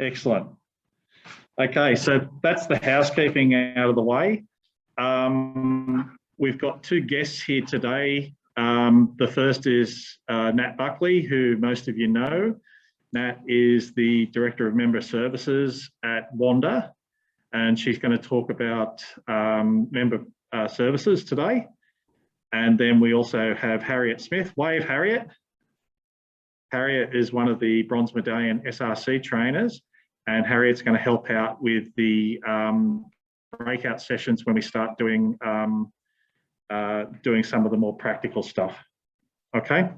Excellent. Okay, so that's the housekeeping out of the way. We've got two guests here today. The first is Nat Buckley, who most of you know. Nat is the Director of Member Services at Wanda, and she's going to talk about member services today. And then we also have Harriet Smith. Wave, Harriet. Harriet is one of the Bronze Medallion SRC trainers, and Harriet's going to help out with the breakout sessions when we start doing some of the more practical stuff. Okay,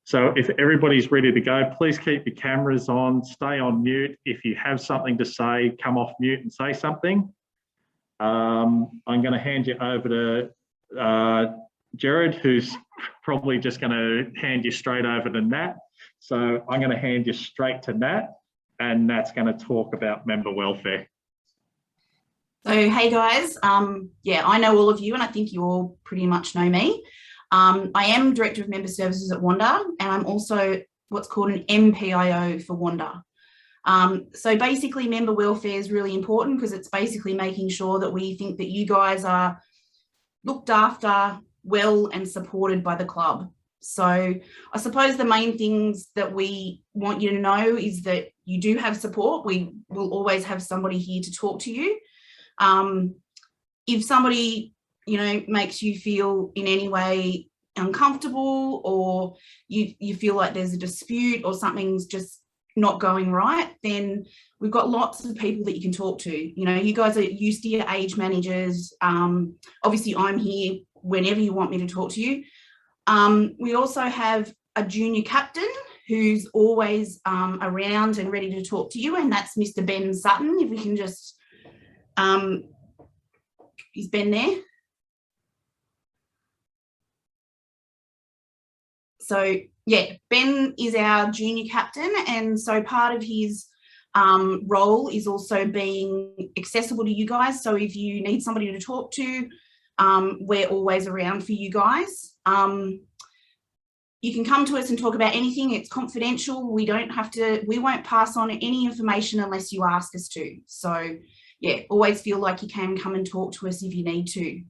so if everybody's ready to go, please keep your cameras on, stay on mute. If you have something to say, come off mute and say something. I'm going to hand you over to Gerard, who's probably just going to hand you straight over to Nat. So I'm going to hand you straight to Nat, and Nat's going to talk about member welfare. So, hey guys, yeah, I know all of you and I think you all pretty much know me. I am Director of Member Services at Wanda, and I'm also what's called an MPIO for Wanda. So basically member welfare is really important because it's basically making sure that we think that you guys are looked after, well and supported by the club. So I suppose the main things that we want you to know is that you do have support. We will always have somebody here to talk to you. If somebody, you know, makes you feel in any way uncomfortable, or you feel like there's a dispute or something's just not going right, then we've got lots of people that you can talk to. You know, you guys are used to your age managers. Obviously I'm here whenever you want me to talk to you. We also have a junior captain who's always around and ready to talk to you, and that's Mr. Ben Sutton. If we can just, is Ben there? So yeah, Ben is our junior captain, and so part of his role is also being accessible to you guys. So if you need somebody to talk to, we're always around for you guys. You can come to us and talk about anything. It's confidential. We won't pass on any information unless you ask us to. So yeah, always feel like you can come and talk to us if you need to.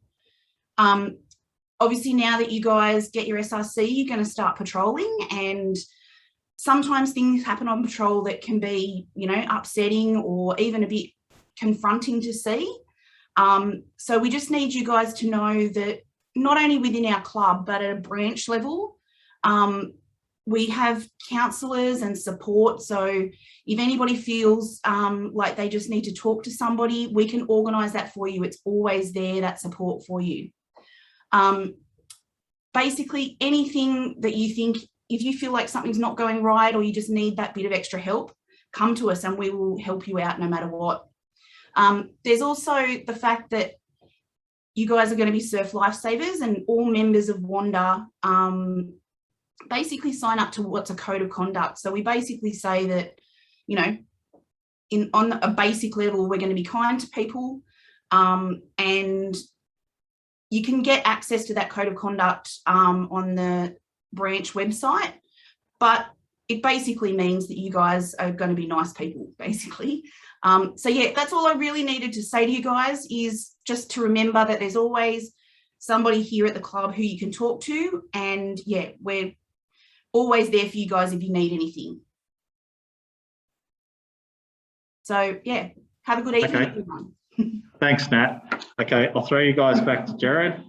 Obviously now that you guys get your SRC, you're going to start patrolling, and sometimes things happen on patrol that can be, you know, upsetting or even a bit confronting to see. So we just need you guys to know that not only within our club, but at a branch level, we have counsellors and support. So if anybody feels like they just need to talk to somebody, we can organise that for you. It's always there, that support for you. Basically anything that you think, if you feel like something's not going right or you just need that bit of extra help, come to us and we will help you out no matter what. There's also the fact that you guys are going to be surf lifesavers, and all members of Wanda basically sign up to what's a code of conduct. So we basically say that, you know, on a basic level, we're going to be kind to people, and you can get access to that code of conduct on the branch website, but it basically means that you guys are going to be nice people, basically. So yeah, that's all I really needed to say to you guys, is just to remember that there's always somebody here at the club who you can talk to, and yeah, we're always there for you guys if you need anything. So yeah, have a good evening, everyone. Thanks, Nat. Okay, I'll throw you guys back to Gerard.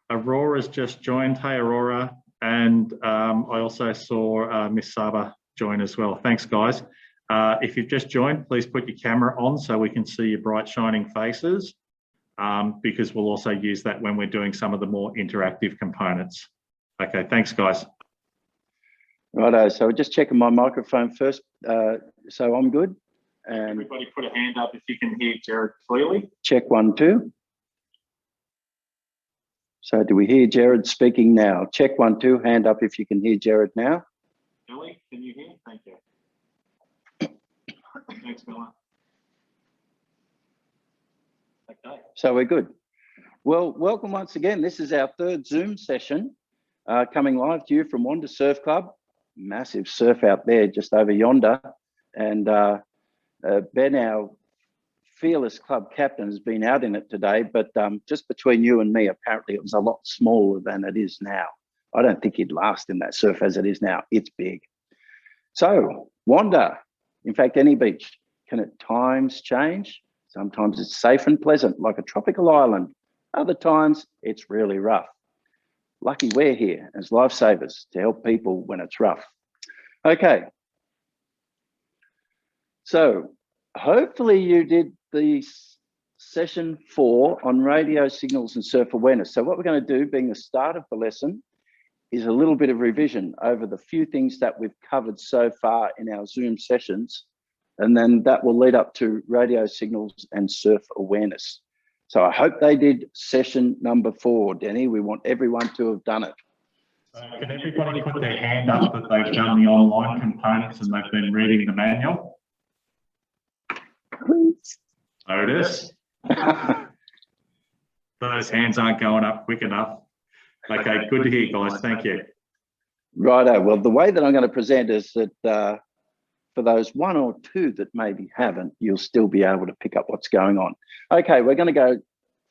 Aurora's just joined. Hey, Aurora. And I also saw Miss Saba join as well. Thanks, guys. If you've just joined, please put your camera on so we can see your bright, shining faces, because we'll also use that when we're doing some of the more interactive components. Okay, thanks, guys. Righto, so just checking my microphone first. So I'm good. And everybody put a hand up if you can hear Gerard clearly. Check 1, 2. So do we hear Gerard speaking now? Check 1, 2, hand up if you can hear Gerard now. Ellie, can you hear? Thank you. Thanks, Miller. Okay. So we're good. Well, welcome once again. This is our third Zoom session coming live to you from Wanda Surf Club. massive surf out there just over yonder. And Ben, our fearless club captain, has been out in it today, but just between you and me, apparently it was a lot smaller than it is now. I don't think he'd last in that surf as it is now. It's big. So Wanda, in fact, any beach can at times change. Sometimes it's safe and pleasant, like a tropical island. Other times it's really rough. Lucky we're here as lifesavers to help people when it's rough. Okay. So hopefully you did the session 4 on radio signals and surf awareness. So what we're going to do, being the start of the lesson, is a little bit of revision over the few things that we've covered so far in our Zoom sessions. And then that will lead up to radio signals and surf awareness. So I hope they did session number 4, Denny. We want everyone to have done it. Can everybody put their hand up that they've done the online components and they've been reading the manual? Please. Otis. Those hands aren't going up quick enough. Okay, good to hear, guys. Thank you. Righto. Well, the way that I'm going to present is that for those 1 or 2 that maybe haven't, you'll still be able to pick up what's going on. Okay, we're going to go a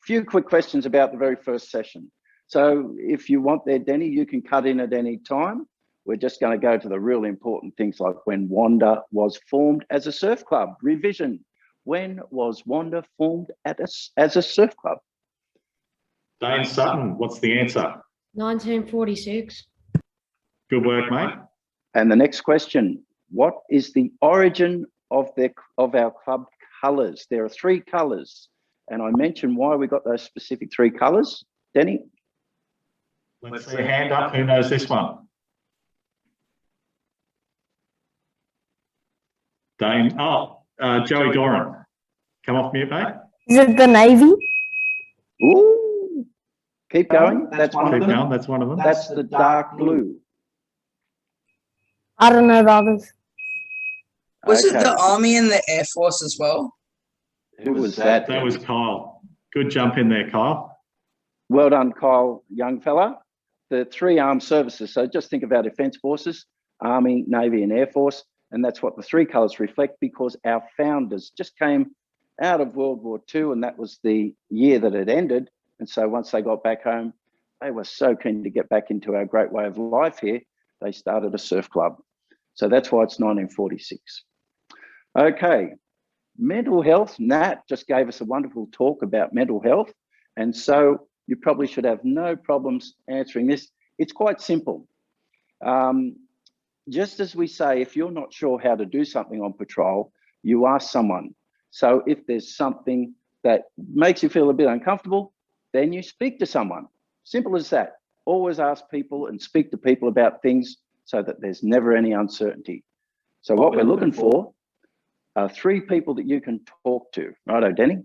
few quick questions about the very first session. So if you want there, Denny, you can cut in at any time. We're just going to go to the really important things like when Wanda was formed as a surf club. Revision. When was Wanda formed as a surf club? Dane Sutton, what's the answer? 1946. Good work, mate. And the next question, what is the origin of our club colours? There are 3 colours, and I mentioned why we got those specific 3 colours. Denny? Let's see a hand up. Who knows this one? Dane. Joey Doran. Come off mute, mate. Is it the Navy? Ooh. Keep going. That's one of them. Keep going. That's one of them. That's the dark blue. I don't know the others. Was it Okay. the Army and the Air Force as well? Who was that? That was Kyle. Good jump in there, Kyle. Well done, Kyle, young fella. The 3 armed services. So just think of our defence forces, Army, Navy and Air Force. And that's what the 3 colours reflect, because our founders just came out of World War II, and that was the year that it ended. And so once they got back home, they were so keen to get back into our great way of life here, they started a surf club. So that's why it's 1946. Okay, mental health. Nat just gave us a wonderful talk about mental health. And so you probably should have no problems answering this. It's quite simple. Just as we say, if you're not sure how to do something on patrol, you ask someone. So if there's something that makes you feel a bit uncomfortable, then you speak to someone. Simple as that. Always ask people and speak to people about things so that there's never any uncertainty. So what we're looking for are 3 people that you can talk to. Righto, Denny?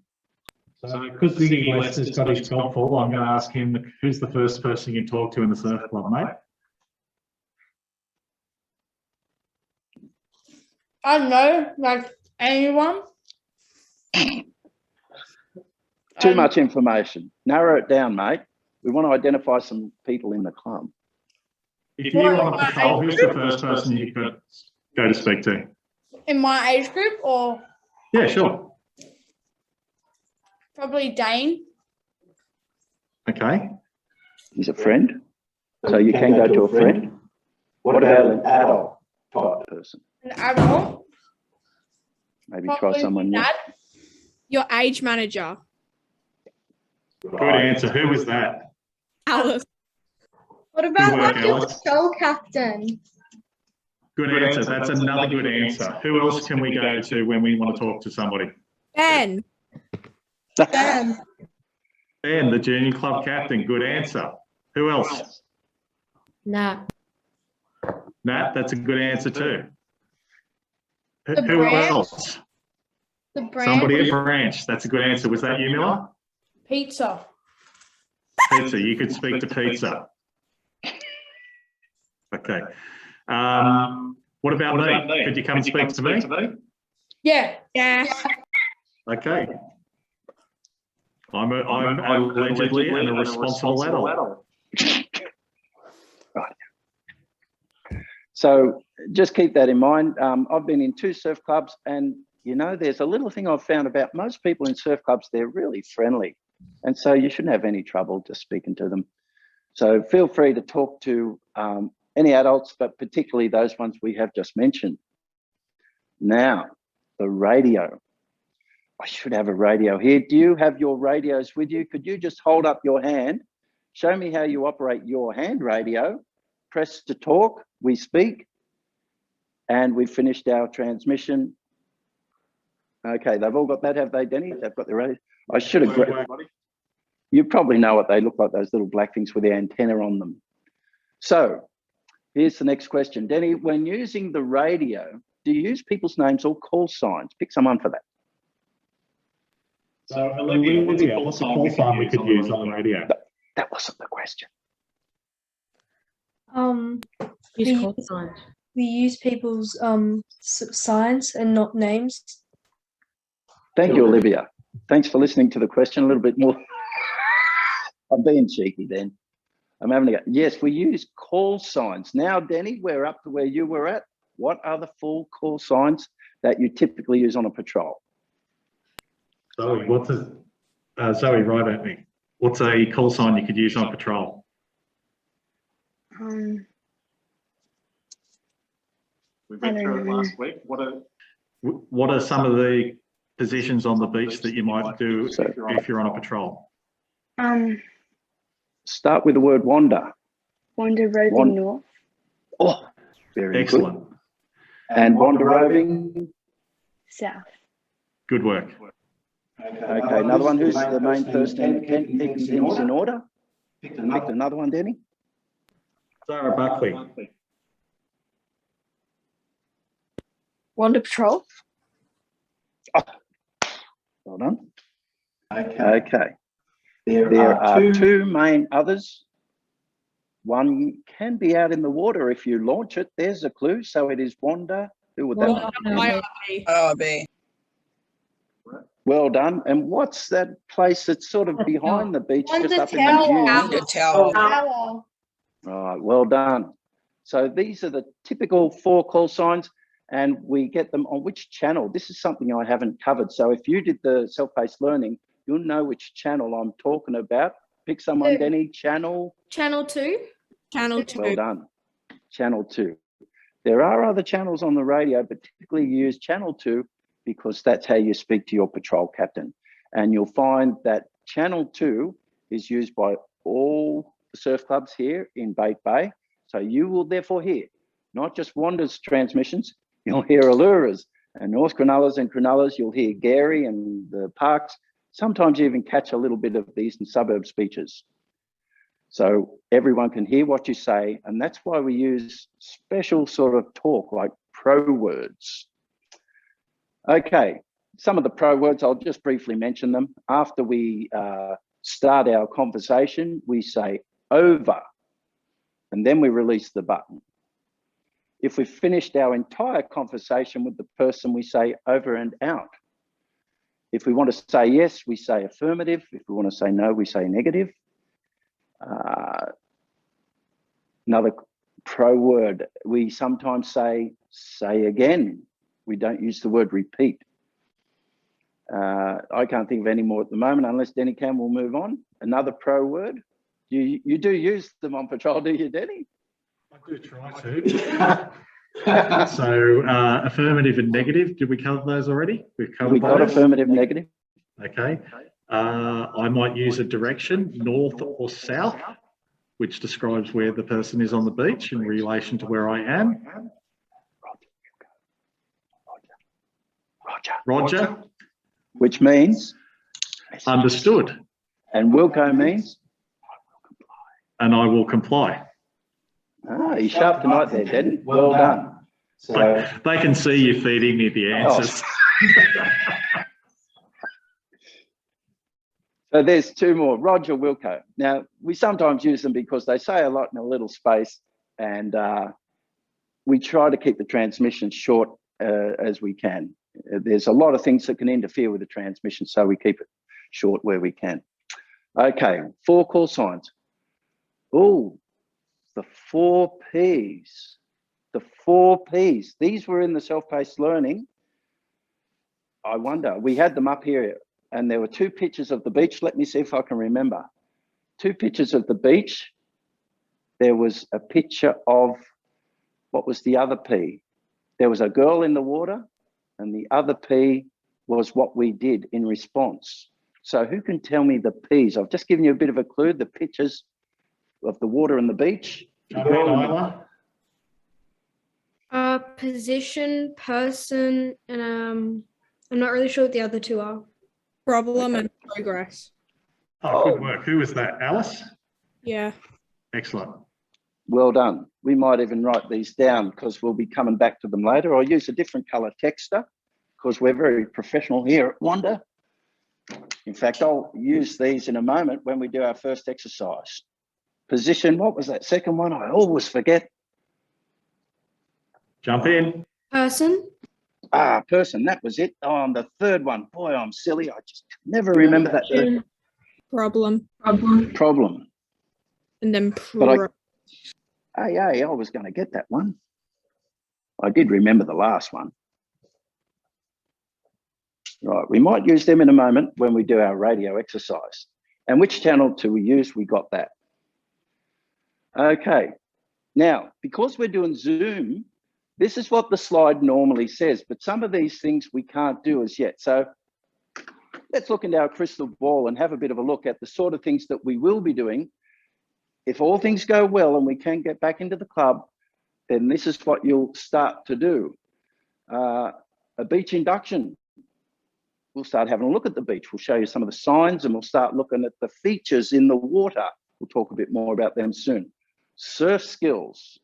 So because the Lester's got his top full, I'm going to ask him, who's the first person you talk to in the surf club, mate? I don't know, like anyone. Too much information. Narrow it down, mate. We want to identify some people in the club. If you want to patrol, who's the first person you could go to speak to? In my age group, or Yeah, sure. probably Dane. Okay. He's a friend. So you can go to a friend. What about an adult type person? An adult. Maybe try Probably someone new. Dad. Your age manager, Good answer. Who was that? Alice. What Good about work, like your Alice. patrol captain? Good answer. That's another good answer. Who else can we go to when we want to talk to somebody? Ben. Ben. Ben, the junior club captain. Good answer. Who else? Nah. Nat, that's a good answer too. The Who branch. else? The brand. Somebody at Branch. That's a good answer. Was that you, Miller? Pizza. Pizza. You could speak to Pizza. Okay. What about me? Could you come and speak to me? Yeah. Yeah. Okay. I'm allegedly and a responsible adult. Right. So just keep that in mind. I've been in 2 surf clubs, and you know, there's a little thing I've found about most people in surf clubs, they're really friendly. And so you shouldn't have any trouble just speaking to them. So feel free to talk to any adults, but particularly those ones we have just mentioned. Now, the radio. I should have a radio here. Do you have your radios with you? Could you just hold up your hand? Show me how you operate your hand radio. Press to talk, we speak, and we've finished our transmission. Okay, they've all got that, have they, Denny? They've got their radio. I should have. You probably know what they look like, those little black things with the antenna on them. So here's the next question. Denny, when using the radio, do you use people's names or call signs? Pick someone for that. So Olivia, what's a call sign we could use on the radio? That wasn't the question. We use people's signs and not names. Thank you, Olivia. Thanks for listening to the question a little bit more. I'm being cheeky then. I'm having a go. Yes, we use call signs. Now, Denny, we're up to where you were at. What are the full call signs that you typically use on a patrol? Zoe, Zoe, right at me. What's a call sign you could use on patrol? Um, We went through it last week. What are some of the positions on the beach that you might do if you're on a patrol? Start with the word Wanda. Wanda roving north. Oh, very Excellent. good. And Wanda roving South. Good work. Okay, another one. Who's the main first and keep things in order? Pick another one, Denny. Sarah Buckley. Wanda patrol. Well done. Okay. There are 2 main others. One can be out in the water if you launch it. There's a clue. So it is Wanda. Who would that be? ORB. Well done. And what's that place that's sort of behind the beach, just up in the Tower. dune? The tower. Tower. Right, well done. So these are the typical 4 call signs, and we get them on which channel. This is something I haven't covered. So if you did the self-paced learning, you'll know which channel I'm talking about. Pick someone, 2. Denny. Channel. Channel 2. Channel 2. Well done. Channel 2. There are other channels on the radio, but typically you use channel 2 because that's how you speak to your patrol captain. And you'll find that channel 2 is used by all the surf clubs here in Bait Bay. So you will therefore hear not just Wanda's transmissions, you'll hear Allura's and North Cronulla's and Cronulla's, you'll hear Gary and the Parks. Sometimes you even catch a little bit of the eastern suburb speeches. So everyone can hear what you say, and that's why we use special sort of talk like pro words. Okay, some of the pro words, I'll just briefly mention them. After we start our conversation, we say over, and then we release the button. If we've finished our entire conversation with the person, we say over and out. If we want to say yes, we say affirmative. If we want to say no, we say negative. Another pro word, we sometimes say again. We don't use the word repeat. I can't think of any more at the moment, unless Denny can, we'll move on. Another pro word. You do use them on patrol, do you, Denny? I do try to. So affirmative and negative, did we cover those already? We've got affirmative, negative. Okay. I might use a direction, north or south, which describes where the person is on the beach in relation to where I am. Roger. Which means? Understood. And Wilco means? And I will comply. Ah, you're sharp tonight there, Denny. Well done. So, they can see you feeding me the answers. So there's 2 more, Roger, Wilco. Now, we sometimes use them because they say a lot in a little space, and we try to keep the transmission short as we can. There's a lot of things that can interfere with the transmission, so we keep it short where we can. Okay, 4 call signs. Oh, the 4 Ps. The 4 Ps. These were in the self-paced learning. I wonder, we had them up here and there were 2 pictures of the beach. Let me see if I can remember. 2 pictures of the beach. There was a picture of, what was the other P? There was a girl in the water, and the other P was what we did in response. So who can tell me the Ps? I've just given you a bit of a clue, the pictures of the water and the beach. The Jump in, girl and the- Isla. Position, person, and I'm not really sure what the other 2 are. Problem and progress. Oh, good work. Who was that? Alice? Yeah. Excellent. Well done. We might even write these down because we'll be coming back to them later. I'll use a different colour texter because we're very professional here at Wanda. In fact, I'll use these in a moment when we do our first exercise. Position, what was that second one? I always forget. Jump in. Person, Person, that was it. Oh, on the third one. Boy, I'm silly. I just never remember that third. Problem. Problem. And then But I was going to get that one. I did remember the last one. Right, we might use them in a moment when we do our radio exercise. And which channel do we use? We got that. Okay, now, because we're doing Zoom, this is what the slide normally says, but some of these things we can't do as yet. So let's look into our crystal ball and have a bit of a look at the sort of things that we will be doing. If all things go well and we can get back into the club, then this is what you'll start to do. A beach induction. We'll start having a look at the beach. We'll show you some of the signs and we'll start looking at the features in the water. We'll talk a bit more about them soon. Surf skills.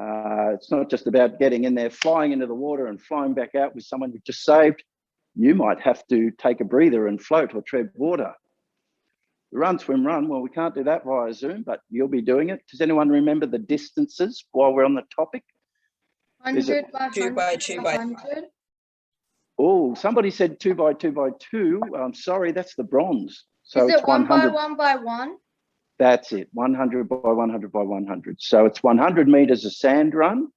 It's not just about getting in there, flying into the water and flying back out with someone you've just saved. You might have to take a breather and float or tread water. Run, swim, run. Well, we can't do that via Zoom, but you'll be doing it. Does anyone remember the distances while we're on the topic? 100 by 2 by 2 by 100. Oh, somebody said 2 by 2 by 2. I'm sorry, that's the bronze. So Is it's it 1 by 100. 1 by 1? That's it, 100 by 100 by 100. So it's 100 meters a sand run.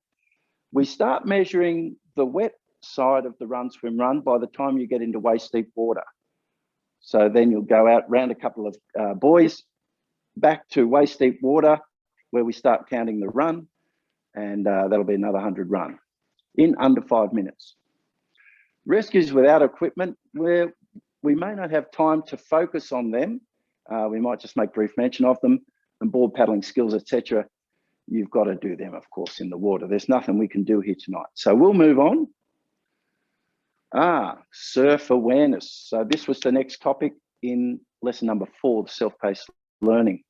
We start measuring the wet side of the run, swim, run by the time you get into waist deep water. So then you'll go out round a couple of buoys, back to waist deep water, where we start counting the run, and that'll be another 100 run in under 5 minutes. Rescues without equipment, where we may not have time to focus on them. We might just make brief mention of them, and board paddling skills, etc. You've got to do them, of course, in the water. There's nothing we can do here tonight. So we'll move on. Surf awareness. So this was the next topic in lesson number 4, the self-paced learning.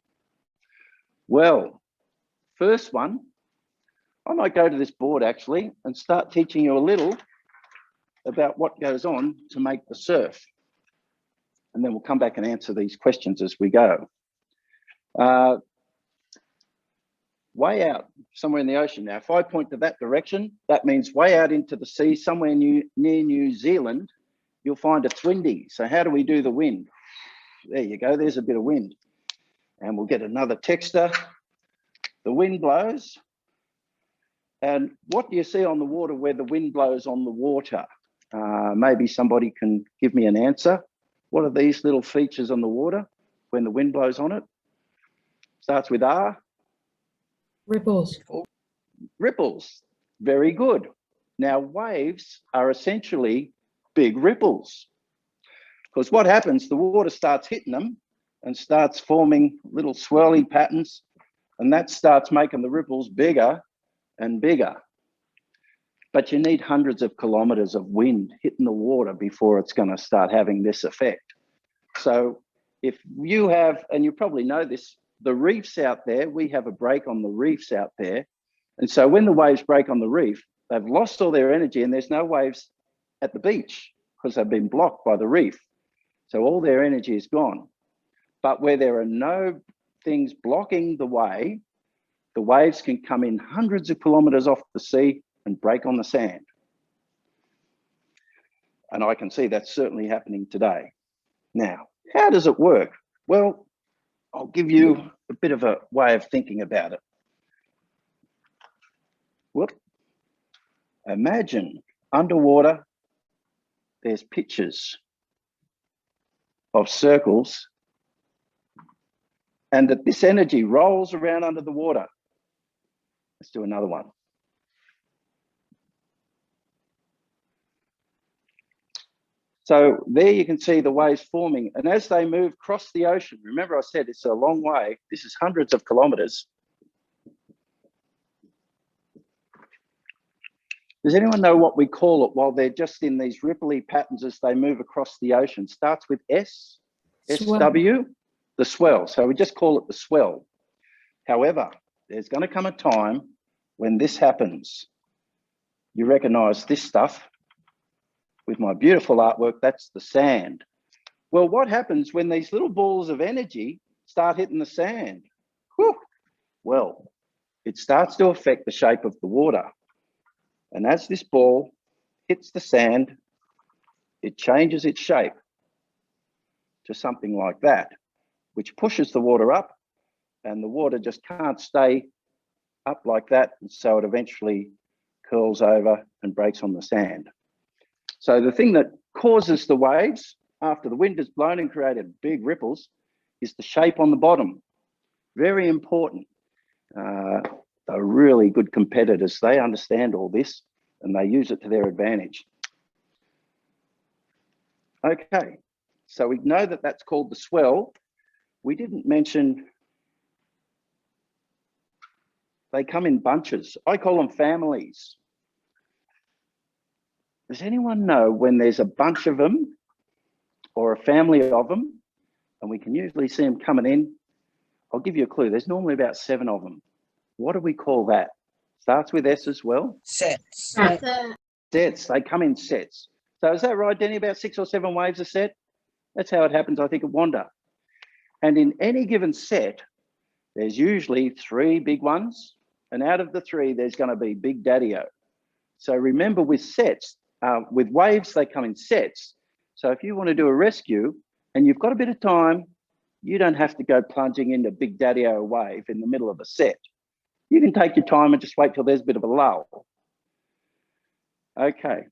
Well, first one, I might go to this board actually and start teaching you a little about what goes on to make the surf. And then we'll come back and answer these questions as we go. Way out, somewhere in the ocean. Now, if I point to that direction, that means way out into the sea, somewhere near New Zealand, you'll find it's windy. So how do we do the wind? There you go, there's a bit of wind. And we'll get another texter. The wind blows. And what do you see on the water where the wind blows on the water? Maybe somebody can give me an answer. What are these little features on the water when the wind blows on it? Starts with R. Ripples. Ripples. Very good. Now, waves are essentially big ripples, because what happens, the water starts hitting them and starts forming little swirly patterns, and that starts making the ripples bigger and bigger. But you need hundreds of kilometers of wind hitting the water before it's going to start having this effect. So if you have, and you probably know this, the reefs out there, we have a break on the reefs out there. And so when the waves break on the reef, they've lost all their energy and there's no waves at the beach because they've been blocked by the reef. So all their energy is gone. But where there are no things blocking the way, the waves can come in hundreds of kilometers off the sea and break on the sand. And I can see that's certainly happening today. Now, how does it work? Well, I'll give you a bit of a way of thinking about it. Whoop, imagine underwater, there's pictures of circles, and that this energy rolls around under the water. Let's do another one. So there you can see the waves forming, and as they move across the ocean, remember I said it's a long way, this is hundreds of kilometers. Does anyone know what we call it while they're just in these ripply patterns as they move across the ocean? Starts with S, SW, the swell. So we just call it the swell. However, there's going to come a time when this happens. You recognize this stuff with my beautiful artwork, that's the sand. Well, what happens when these little balls of energy start hitting the sand? Whew. Well, it starts to affect the shape of the water. And as this ball hits the sand, it changes its shape to something like that, which pushes the water up, and the water just can't stay up like that. And so it eventually curls over and breaks on the sand. So the thing that causes the waves after the wind has blown and created big ripples is the shape on the bottom. Very important. They're really good competitors. They understand all this and they use it to their advantage. Okay, so we know that that's called the swell. We didn't mention they come in bunches. I call them families. Does anyone know when there's a bunch of them or a family of them, and we can usually see them coming in? I'll give you a clue. There's normally about 7 of them. What do we call that? Starts with S as well. Sets. Sets. They come in sets. So is that right, Denny? About 6 or 7 waves a set? That's how it happens, I think, at Wanda. And in any given set, there's usually 3 big ones. And out of the 3, there's going to be Big Daddy-O. So remember with sets, with waves, they come in sets. So if you want to do a rescue and you've got a bit of time, you don't have to go plunging into Big Daddy-O wave in the middle of a set. You can take your time and just wait till there's a bit of a lull. Okay.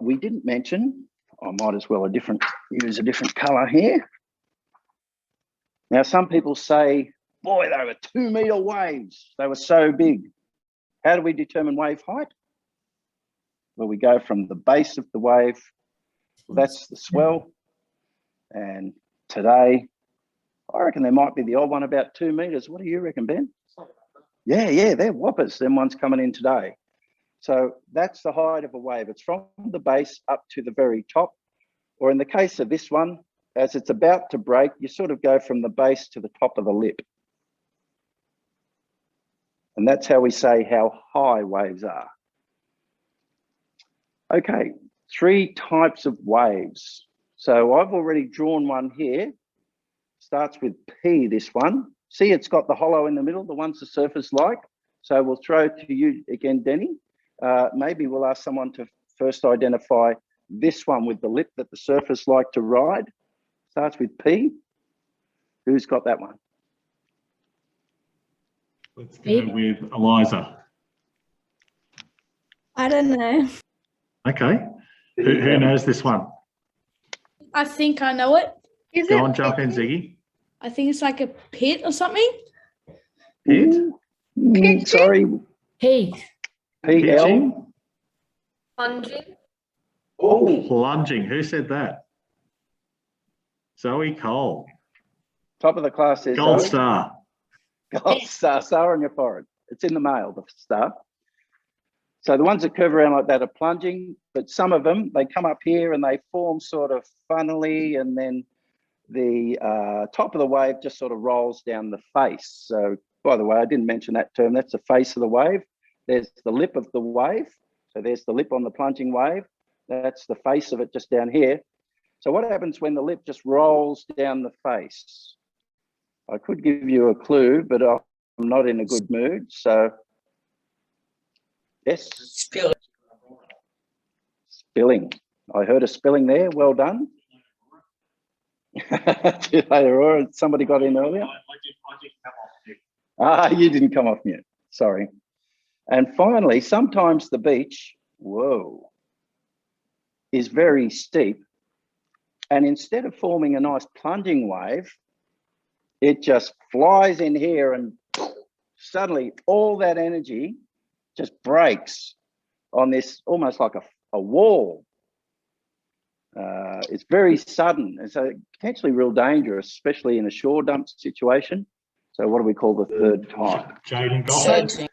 We didn't mention, I might as well use a different color here. Now, some people say, boy, they were 2-meter waves. They were so big. How do we determine wave height? Well, we go from the base of the wave. Well, that's the swell. And today, I reckon there might be the odd one about 2 meters. What do you reckon, Ben? Yeah, they're whoppers. Them ones coming in today. So that's the height of a wave. It's from the base up to the very top. Or in the case of this one, as it's about to break, you sort of go from the base to the top of the lip. And that's how we say how high waves are. Okay, 3 types of waves. So I've already drawn one here. Starts with P, this one. See, it's got the hollow in the middle, the ones the surfers like. So we'll throw to you again, Denny. Maybe we'll ask someone to first identify this one with the lip that the surfers like to ride. Starts with P. Who's got that one? Let's go with Eliza. I don't know. Okay. Who knows this one? I think I know it. Go on, jump in, Ziggy. I think it's like a pit or something. Pit? Sorry. P. PL. Plunging. Oh, Plunging. Who said that? Zoe Cole. top of the class is Gold Zoe. star. Gold star, star on your forehead. It's in the male, the star. So the ones that curve around like that are plunging, but some of them, they come up here and they form sort of funnily, and then the top of the wave just sort of rolls down the face. So, by the way, I didn't mention that term. That's the face of the wave. There's the lip of the wave. So there's the lip on the plunging wave. That's the face of it just down here. So what happens when the lip just rolls down the face? I could give you a clue, but I'm not in a good mood. So, yes. Spilling. Spilling. I heard a spilling there. Well done. Too late, Aurora. Somebody got in earlier. I did come off mute. You didn't come off mute. Sorry. And finally, sometimes the beach, whoa, is very steep. And instead of forming a nice plunging wave, it just flies in here and suddenly all that energy just breaks on this almost like a wall. It's very sudden and so potentially real dangerous, especially in a shore dump situation. So what do we call the third type? Surging.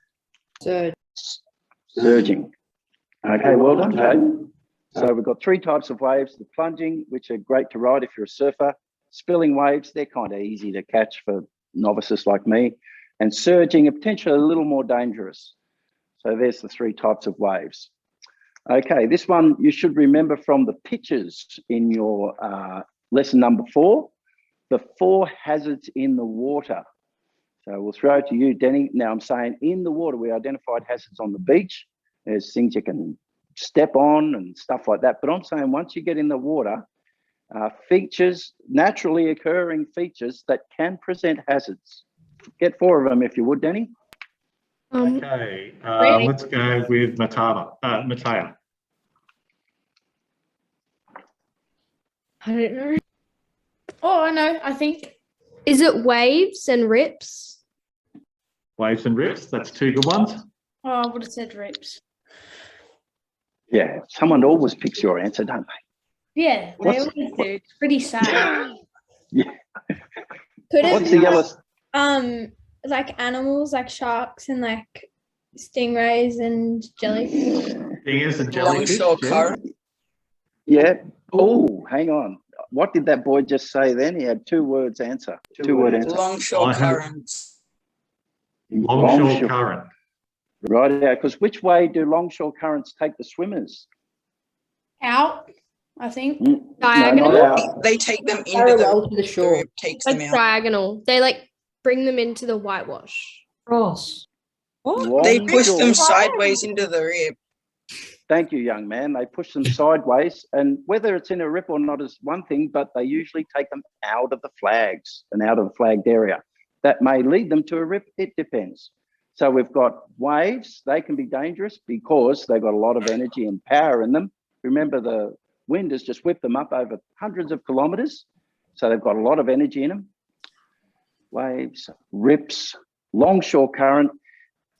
Surging. Okay, well done, Jade. So we've got three types of waves: the plunging, which are great to ride if you're a surfer; spilling waves, they're kind of easy to catch for novices like me; and surging are potentially a little more dangerous. So there's the three types of waves. Okay, this one you should remember from the pictures in your lesson number 4, the 4 hazards in the water. So we'll throw it to you, Denny. Now I'm saying in the water, we identified hazards on the beach. There's things you can step on and stuff like that. But I'm saying once you get in the water, features, naturally occurring features that can present hazards. Get 4 of them if you would, Denny. Okay, let's go with Matea. I don't know. Oh, I know. I think. Is it waves and rips? Waves and rips, that's 2 good ones. Oh, I would have said rips. Yeah, someone always picks your answer, don't they? Yeah, they always do. It's pretty sad. Yeah. Could it What's the yellow? like animals, like sharks and like stingrays and jellyfish? Stingers and jellyfish. Longshore yeah. current. Yeah. Oh, hang on. What did that boy just say then? He had 2 words answer. 2-word answer. Longshore currents. Longshore current. Right, yeah, because which way do longshore currents take the swimmers? Out, I think. No, Diagonal? not out. They take them into Parallel to the the shore. rip, takes Like them out. diagonal. They like bring them into the whitewash. Cross. They push them Longshore- sideways into the rip. Thank you, young man. They push them sideways, and whether it's in a rip or not is one thing, but they usually take them out of the flags and out of the flagged area. That may lead them to a rip, it depends. So we've got waves, they can be dangerous because they've got a lot of energy and power in them. Remember, the wind has just whipped them up over hundreds of kilometers, so they've got a lot of energy in them. Waves, rips, longshore current.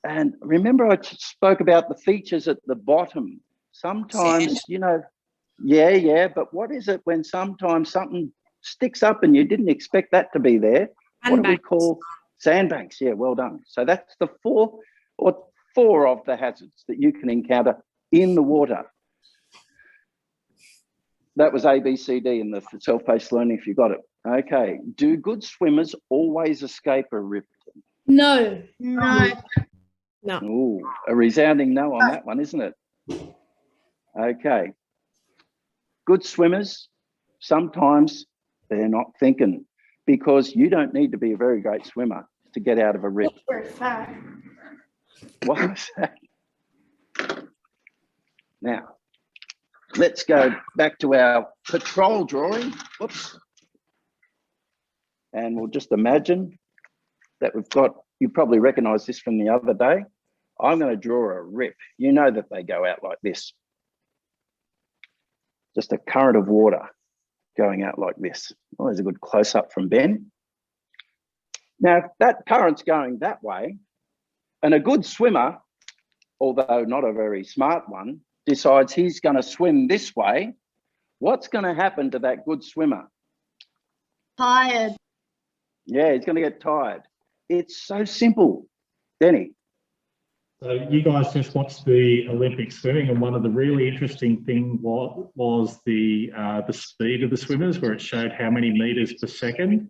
And remember I spoke about the features at the bottom. Sometimes, Sand. you know, yeah, but what is it when sometimes something sticks up and you didn't expect that to be there? What do we call sandbanks? Yeah, well done. So that's the 4 of the hazards that you can encounter in the water. That was ABCD in the self-paced learning if you got it. Okay, do good swimmers always escape a rip? No. Ooh, a resounding no on that one, isn't it? Okay. Good swimmers, sometimes they're not thinking, because you don't need to be a very great swimmer to get out of a rip. What was that? Now, let's go back to our patrol drawing. Whoops. And we'll just imagine that we've got, you probably recognize this from the other day. I'm going to draw a rip. You know that they go out like this. Just a current of water going out like this. Oh, there's a good close-up from Ben. Now, if that current's going that way, and a good swimmer, although not a very smart one, decides he's going to swim this way, what's going to happen to that good swimmer? Tired. Yeah, he's going to get tired. It's so simple. Denny. So you guys just watched the Olympic swimming, and one of the really interesting things was the speed of the swimmers, where it showed how many meters per second.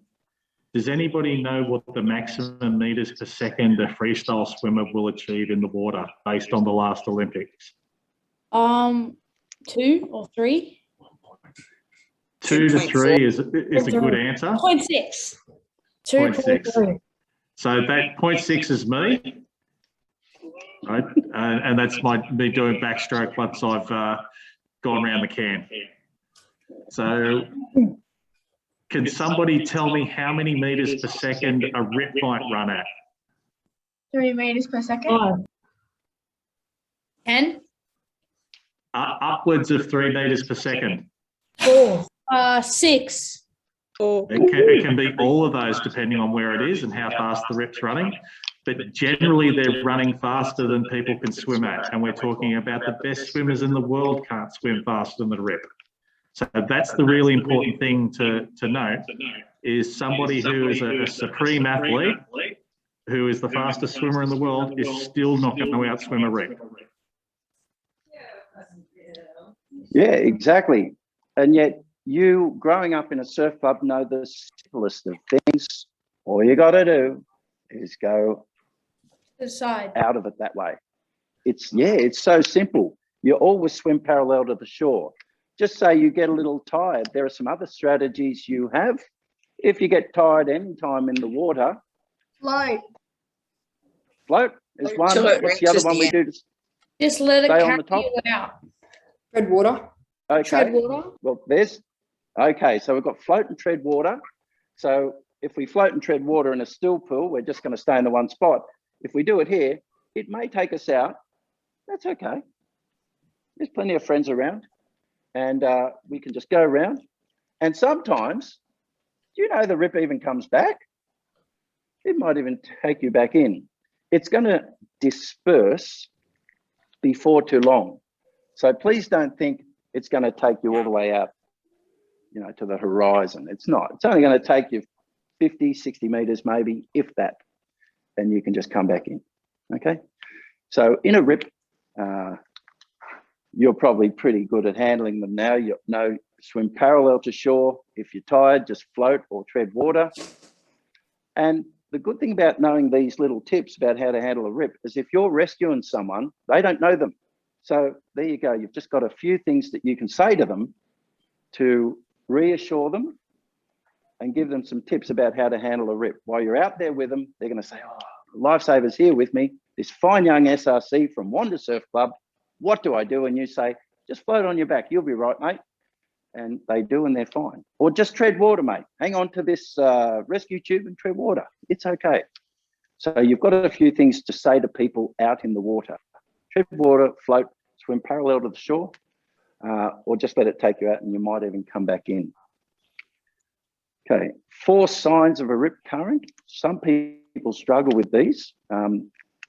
Does anybody know what the maximum meters per second a freestyle swimmer will achieve in the water based on the last Olympics? 2 or 3. 2 to 3 is a good answer. 0.6. 0.6. So that 0.6 is me, right? And that's me doing backstroke once I've gone around the can. So can somebody tell me how many meters per second a rip might run at? 3 meters per second. 10. Upwards of 3 meters per second. 4. 6. Or It can be all of those depending on where it is and how fast the rip's running. But generally they're running faster than people can swim at. And we're talking about the best swimmers in the world can't swim faster than the rip. So that's the really important thing to note, is somebody who is a supreme athlete, who is the fastest swimmer in the world, is still not going to outswim a rip. Yeah, exactly. And yet you, growing up in a surf club, know the simplest of things. All you got to do is go The side. out of it that way. It's so simple. You always swim parallel to the shore. Just say you get a little tired. There are some other strategies you have. If you get tired any time in the water, Float. float is one. Till it What's the other reaches one the we end. do? Just let it Stay on carry the top. you out. Tread water. Okay. Tread water. Well, okay. So we've got float and tread water. So if we float and tread water in a still pool, we're just going to stay in the one spot. If we do it here, it may take us out. That's okay. There's plenty of friends around, and we can just go around. And sometimes, do you know the rip even comes back? It might even take you back in. It's going to disperse before too long. So please don't think it's going to take you all the way out, you know, to the horizon. It's not. It's only going to take you 50, 60 meters maybe, if that, and you can just come back in. Okay. So in a rip, you're probably pretty good at handling them now. You know, swim parallel to shore. If you're tired, just float or tread water. And the good thing about knowing these little tips about how to handle a rip is if you're rescuing someone, they don't know them. So there you go. You've just got a few things that you can say to them to reassure them and give them some tips about how to handle a rip. While you're out there with them, they're going to say, oh, Lifesaver's here with me, this fine young SRC from Wanda Surf Club. What do I do? And you say, just float on your back. You'll be right, mate. And they do, and they're fine. Or just tread water, mate. Hang on to this rescue tube and tread water. It's okay. So you've got a few things to say to people out in the water. Tread water, float, swim parallel to the shore, or just let it take you out and you might even come back in. Okay, 4 signs of a rip current. Some people struggle with these.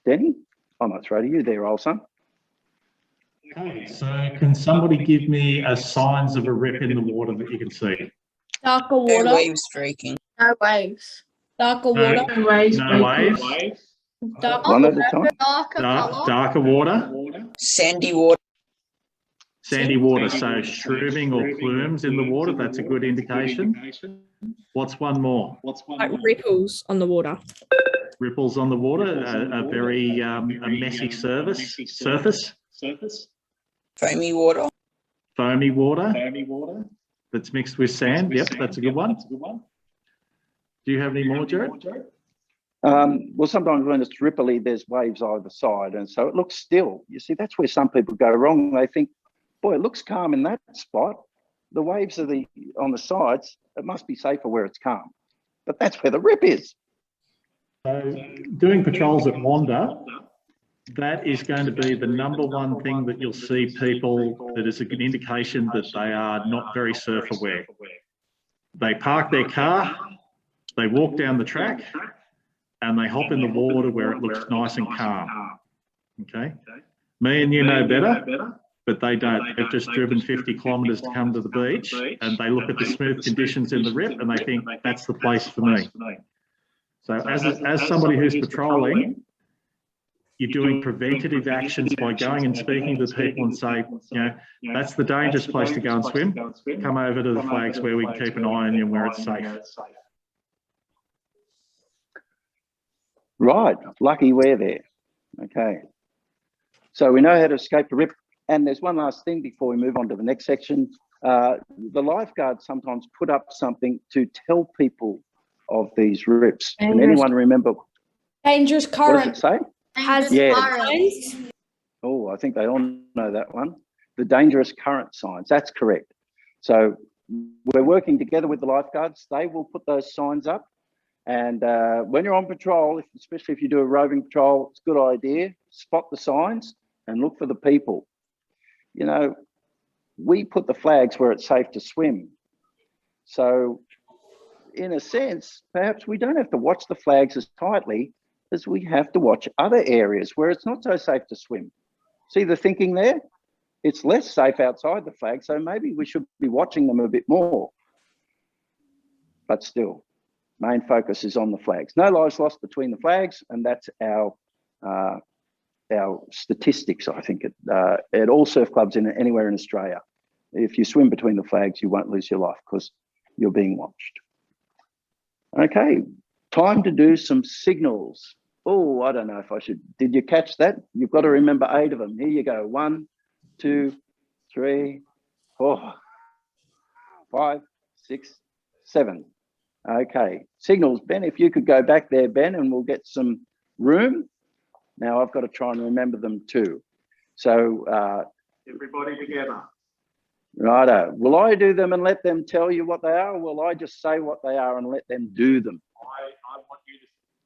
Denny, I might throw to you there, old son. Okay, so can somebody give me signs of a rip in the water that you can see? Darker No water. waves breaking. No waves. Darker No, water. no waves. Darker One at water. a time. Darker water. Sandy water. Sandy water, so shrooming or plumes in the water, that's a good indication. What's one more? like ripples on the water. Ripples on the water, a very a messy surface. Foamy water. Foamy water that's mixed with sand. Yep, that's a good one. Do you have any more, Gerard? Well, sometimes when it's ripply, there's waves either side, and so it looks still. You see, that's where some people go wrong. They think, boy, it looks calm in that spot. The waves are on the sides. It must be safer where it's calm. But that's where the rip is. So doing patrols at Wanda, that is going to be the #1 thing that you'll see people, that is an indication that they are not very surf aware. They park their car, they walk down the track, and they hop in the water where it looks nice and calm. Okay? Me and you know better, but they don't. They've just driven 50 kilometres to come to the beach, and they look at the smooth conditions in the rip and they think, that's the place for me. So as somebody who's patrolling, you're doing preventative actions by going and speaking to people and say, you know, that's the dangerous place to go and swim. Come over to the flags where we can keep an eye on you and where it's safe. Right, lucky we're there. Okay. So we know how to escape the rip. And there's one last thing before we move on to the next section. The lifeguards sometimes put up something to tell people of these rips. Can anyone remember? Dangerous What current. does it say? Has Yeah. signs. Oh, I think they all know that one. The dangerous current signs, that's correct. So we're working together with the lifeguards. They will put those signs up. And when you're on patrol, especially if you do a roving patrol, it's a good idea. Spot the signs and look for the people. You know, we put the flags where it's safe to swim. So in a sense, perhaps we don't have to watch the flags as tightly as we have to watch other areas where it's not so safe to swim. See the thinking there? It's less safe outside the flag, so maybe we should be watching them a bit more. But still, main focus is on the flags. No lives lost between the flags, and that's our statistics, I think, at all surf clubs anywhere in Australia. If you swim between the flags, you won't lose your life because you're being watched. Okay, time to do some signals. Oh, I don't know if I should. Did you catch that? You've got to remember 8 of them. Here you go. 1, 2, 3, 4, 5, 6, 7. Okay, signals. Ben, if you could go back there, Ben, and we'll get some room. Now I've got to try and remember them too. So everybody together. Righto. Will I do them and let them tell you what they are, or will I just say what they are and let them do them?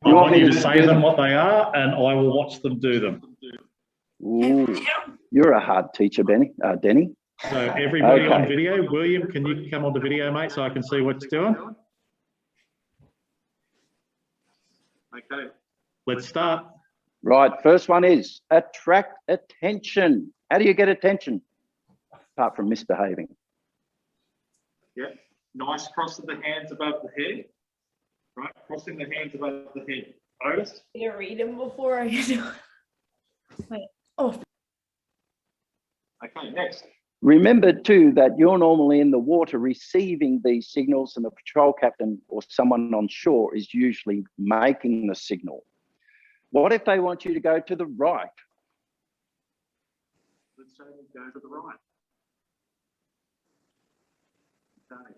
I want you to say them what they are, and I will watch them do them. Ooh, you're a hard teacher, Denny. So everybody on video, William, can you come on the video, mate, so I can see what you're doing? Okay, let's start. Right, first one is attract attention. How do you get attention? Apart from misbehaving. Yeah, nice cross of the hands above the head. Right, crossing the hands above the head. Otis? You read them before I do it. Wait. Oh. Okay, next. Remember too that you're normally in the water receiving these signals, and the patrol captain or someone on shore is usually making the signal. What if they want you to go to the right? Let's say we go to the right. Okay.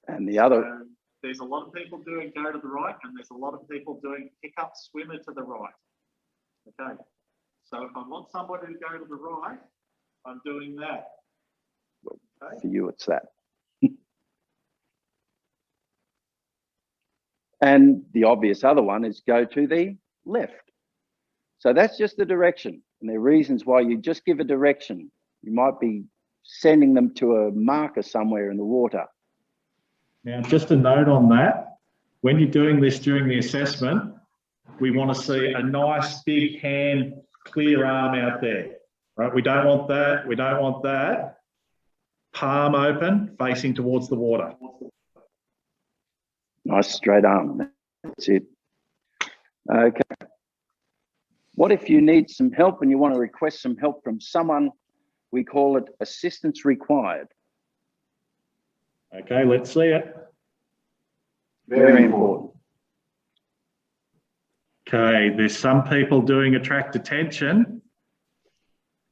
And the other. So there's a lot of people doing go to the right, and there's a lot of people doing pick up swimmer to the right. Okay. So if I want somebody to go to the right, I'm doing that. Okay. For you, it's that. And the obvious other one is go to the left. So that's just the direction. And there are reasons why you just give a direction. You might be sending them to a marker somewhere in the water. Now, just a note on that, when you're doing this during the assessment, we want to see a nice big hand, clear arm out there, right? We don't want that. We don't want that. Palm open, facing towards the water. Nice straight arm. That's it. Okay. What if you need some help and you want to request some help from someone? We call it assistance required. Okay, let's see it. Very important. Okay, there's some people doing attract attention.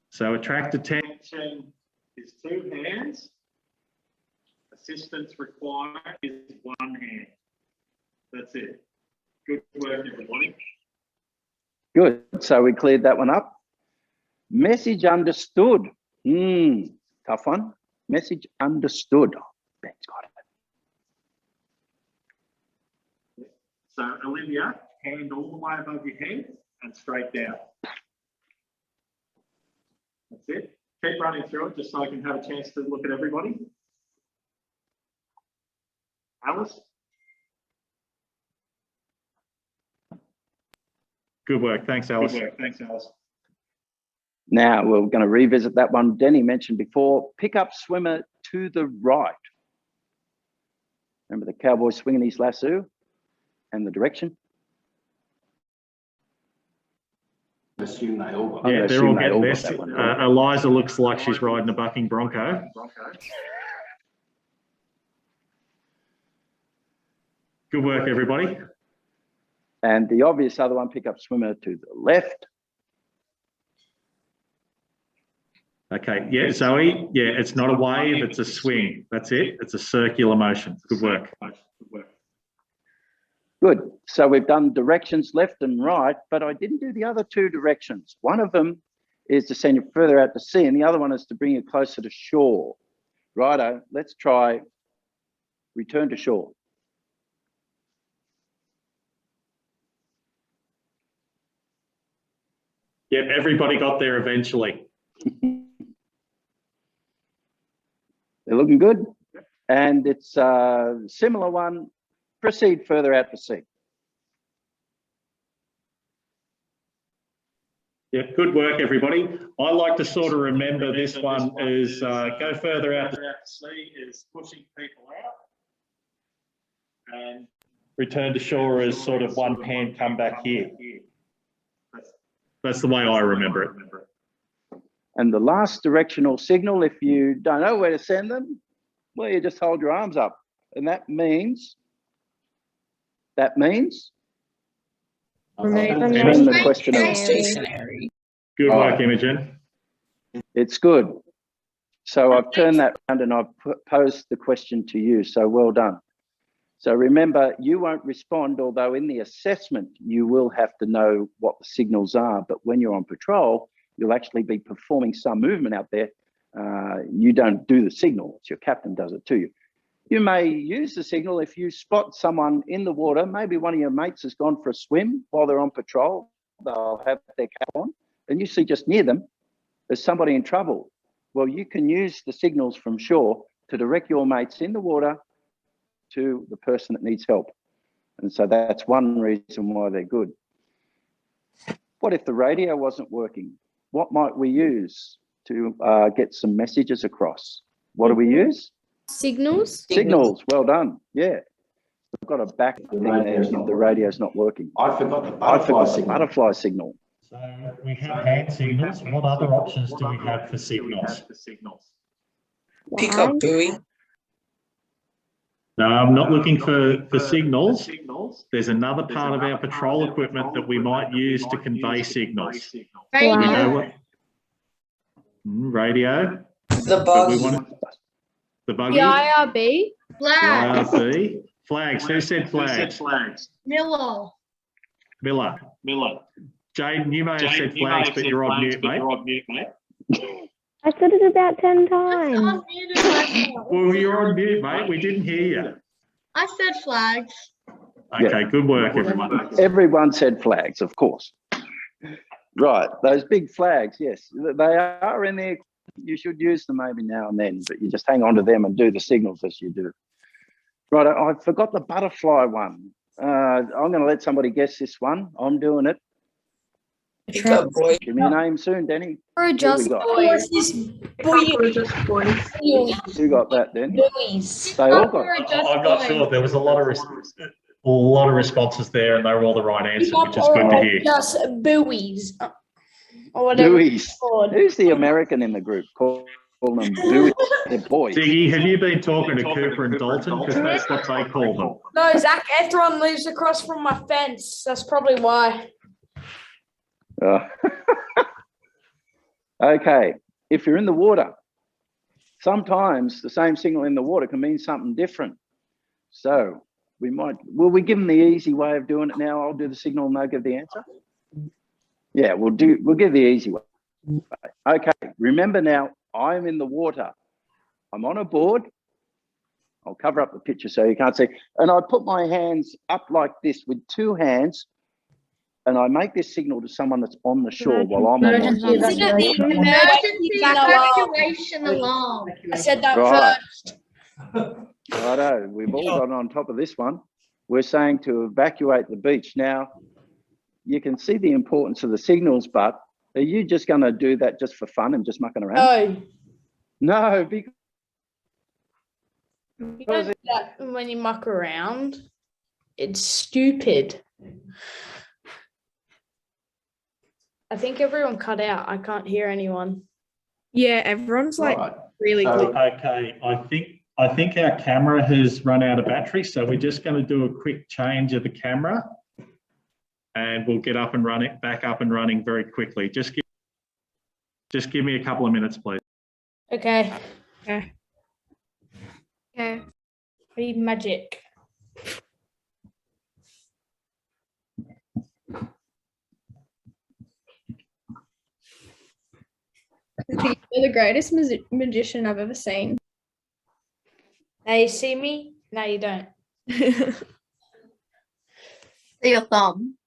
So attract attention is 2 hands. Assistance required is 1 hand. That's it. Good work, everybody. Good. So we cleared that one up. Message understood. Tough one. Message understood. Ben's got it. So Olivia, hand all the way above your head and straight down. That's it. Keep running through it just so I can have a chance to look at everybody. Alice? Good work. Thanks, Alice. Good work. Thanks, Alice. Now we're going to revisit that one Denny mentioned before. Pick up swimmer to the right. Remember the cowboy swinging his lasso and the direction? Assume they all Yeah, they're all getting this. Eliza looks like she's riding a bucking bronco. Good work, everybody. And the obvious other one, pick up swimmer to the left. Okay, yeah, Zoe, yeah, it's not a wave, it's a swing. That's it. It's a circular motion. Good work. Good. So we've done directions left and right, but I didn't do the other 2 directions. One of them is to send you further out to sea, and the other one is to bring you closer to shore. Righto, let's try return to shore. Yep, everybody got there eventually. They're looking good. And it's a similar one. Proceed further out to sea. Yeah, good work, everybody. I like to sort of remember this one is go further out to sea is pushing people out, and return to shore is sort of one hand come back here. That's the way I remember it. And the last directional signal, if you don't know where to send them, well, you just hold your arms up. And that means Remain the question of Stationary. Good work, Imogen. it's good. So I've turned that around and I've posed the question to you. So well done. So remember, you won't respond, although in the assessment, you will have to know what the signals are. But when you're on patrol, you'll actually be performing some movement out there. You don't do the signal, it's your captain does it to you. You may use the signal if you spot someone in the water. Maybe one of your mates has gone for a swim while they're on patrol. They'll have their cap on, and you see just near them, there's somebody in trouble. Well, you can use the signals from shore to direct your mates in the water to the person that needs help. And so that's one reason why they're good. What if the radio wasn't working? What might we use to get some messages across? What do we use? Signals. Signals. Well done. Yeah. I've got a back thing there if the radio's not working. I forgot the butterfly signal. So we have hand signals. What other options do we have for signals? Pick up buoy. No, I'm not looking for signals. There's another part of our patrol equipment that we might use to convey signals. Radio. We know what? Radio. The buggy. The buggy. The IRB. IRB. Flags. Who said flags? Miller. Miller. Jaden, you may have said flags, but you're on mute, mate. I said it about 10 times. Well, you're on mute, mate. We didn't hear you. I said flags. Okay, good work, everyone. Everyone said flags, of course. Right, those big flags, yes, they are in there. You should use them maybe now and then, but you just hang on to them and do the signals as you do. Right, I forgot the butterfly one. I'm going to let somebody guess this one. I'm doing it. Pick up buoy. Give me a name soon, Denny. Or just boys. Who got that then? Buoys. They all got it. I'm not sure. There was a lot of responses there, and they were all the right answers, which is good to hear. Just buoys. Or whatever. Buoys. Who's the American in the group? Call them buoys. They're boys. Diggy, have you been talking to Cooper and Dalton? Because that's what they call them. No, Zach Ethron lives across from my fence. That's probably why. Okay, if you're in the water, sometimes the same signal in the water can mean something different. So will we give them the easy way of doing it now? I'll do the signal and they'll give the answer. Yeah, we'll give the easy way. Okay, remember now, I'm in the water. I'm on a board. I'll cover up the picture so you can't see. And I put my hands up like this with two hands, and I make this signal to someone that's on the shore while I'm on the shore. Emergency evacuation alarm. I said that first. Righto, we've all gotten on top of this one. We're saying to evacuate the beach. Now, you can see the importance of the signals, but are you just going to do that just for fun and just mucking around? No, because you don't do that when you muck around. It's stupid. I think everyone cut out. I can't hear anyone. Yeah, everyone's like really good. Okay, I think our camera has run out of battery, so we're just going to do a quick change of the camera, and we'll get up and back up and running very quickly. Just give me a couple of minutes, please. Okay. Okay. Okay. I need magic. You're the greatest magician I've ever seen. Now you see me? Now you don't. See your thumb.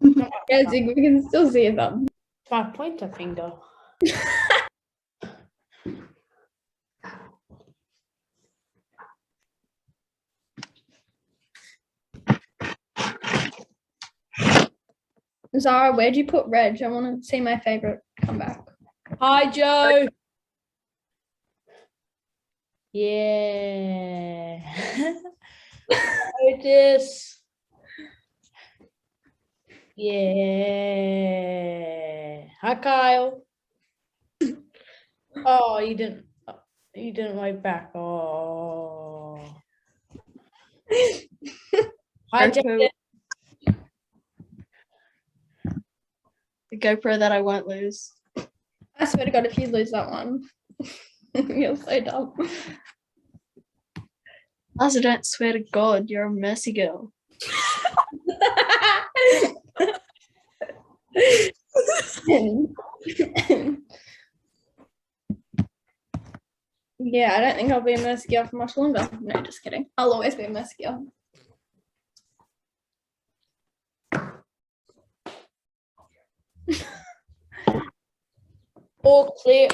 Yeah, Zig, we can still see them. My pointer finger. Zara, where'd you put Reg? I want to see my favorite come back. Hi, Joe. Yeah. Otis. Yeah. Hi, Kyle. Oh, you didn't wave back. Oh. Hi, Jacob. The GoPro that I won't lose. I swear to God, if you lose that one, you're so dumb. Also, don't swear to God, you're a mercy girl. Yeah, I don't think I'll be a mercy girl for much longer. No, just kidding. I'll always be a mercy girl. All clear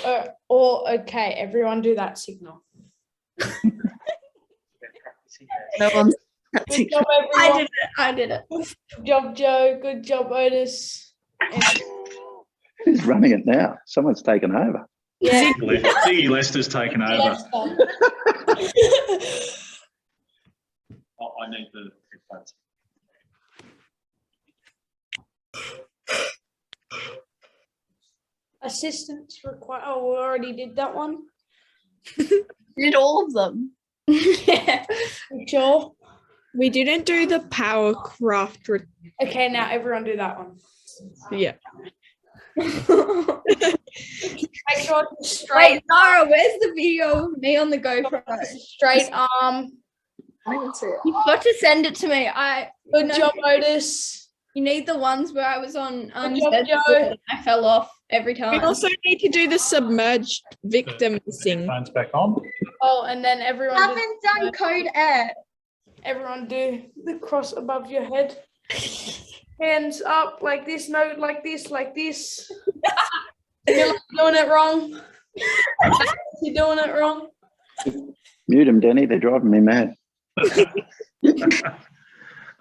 or okay. Everyone do that signal. No one's Good job, everyone. I did it. Good job, Joe. Good job, Otis. Who's running it now? Someone's taken over. Yeah. Ziggy Lester's taken over. Lester. Oh, I need the headphones. Assistance required. Oh, we already did that one. Did all of them. Yeah. You sure? We didn't do the power craft. Okay, now everyone do that one. Yeah. Make sure it's straight. Wait, Zara, where's the video of me on the GoPro? Straight arm. I didn't see it. You've got to send it to me. Good job, Otis. You need the ones where I was on Good job, bed Joe. and I fell off every We time. also need to do the submerged victim missing. Phones back on. Oh, and then everyone. Haven't done code air. Everyone do the cross above your head. Hands up like this, no, like this, like this. You're doing it wrong. You're doing it wrong. Mute them, Denny. They're driving me mad.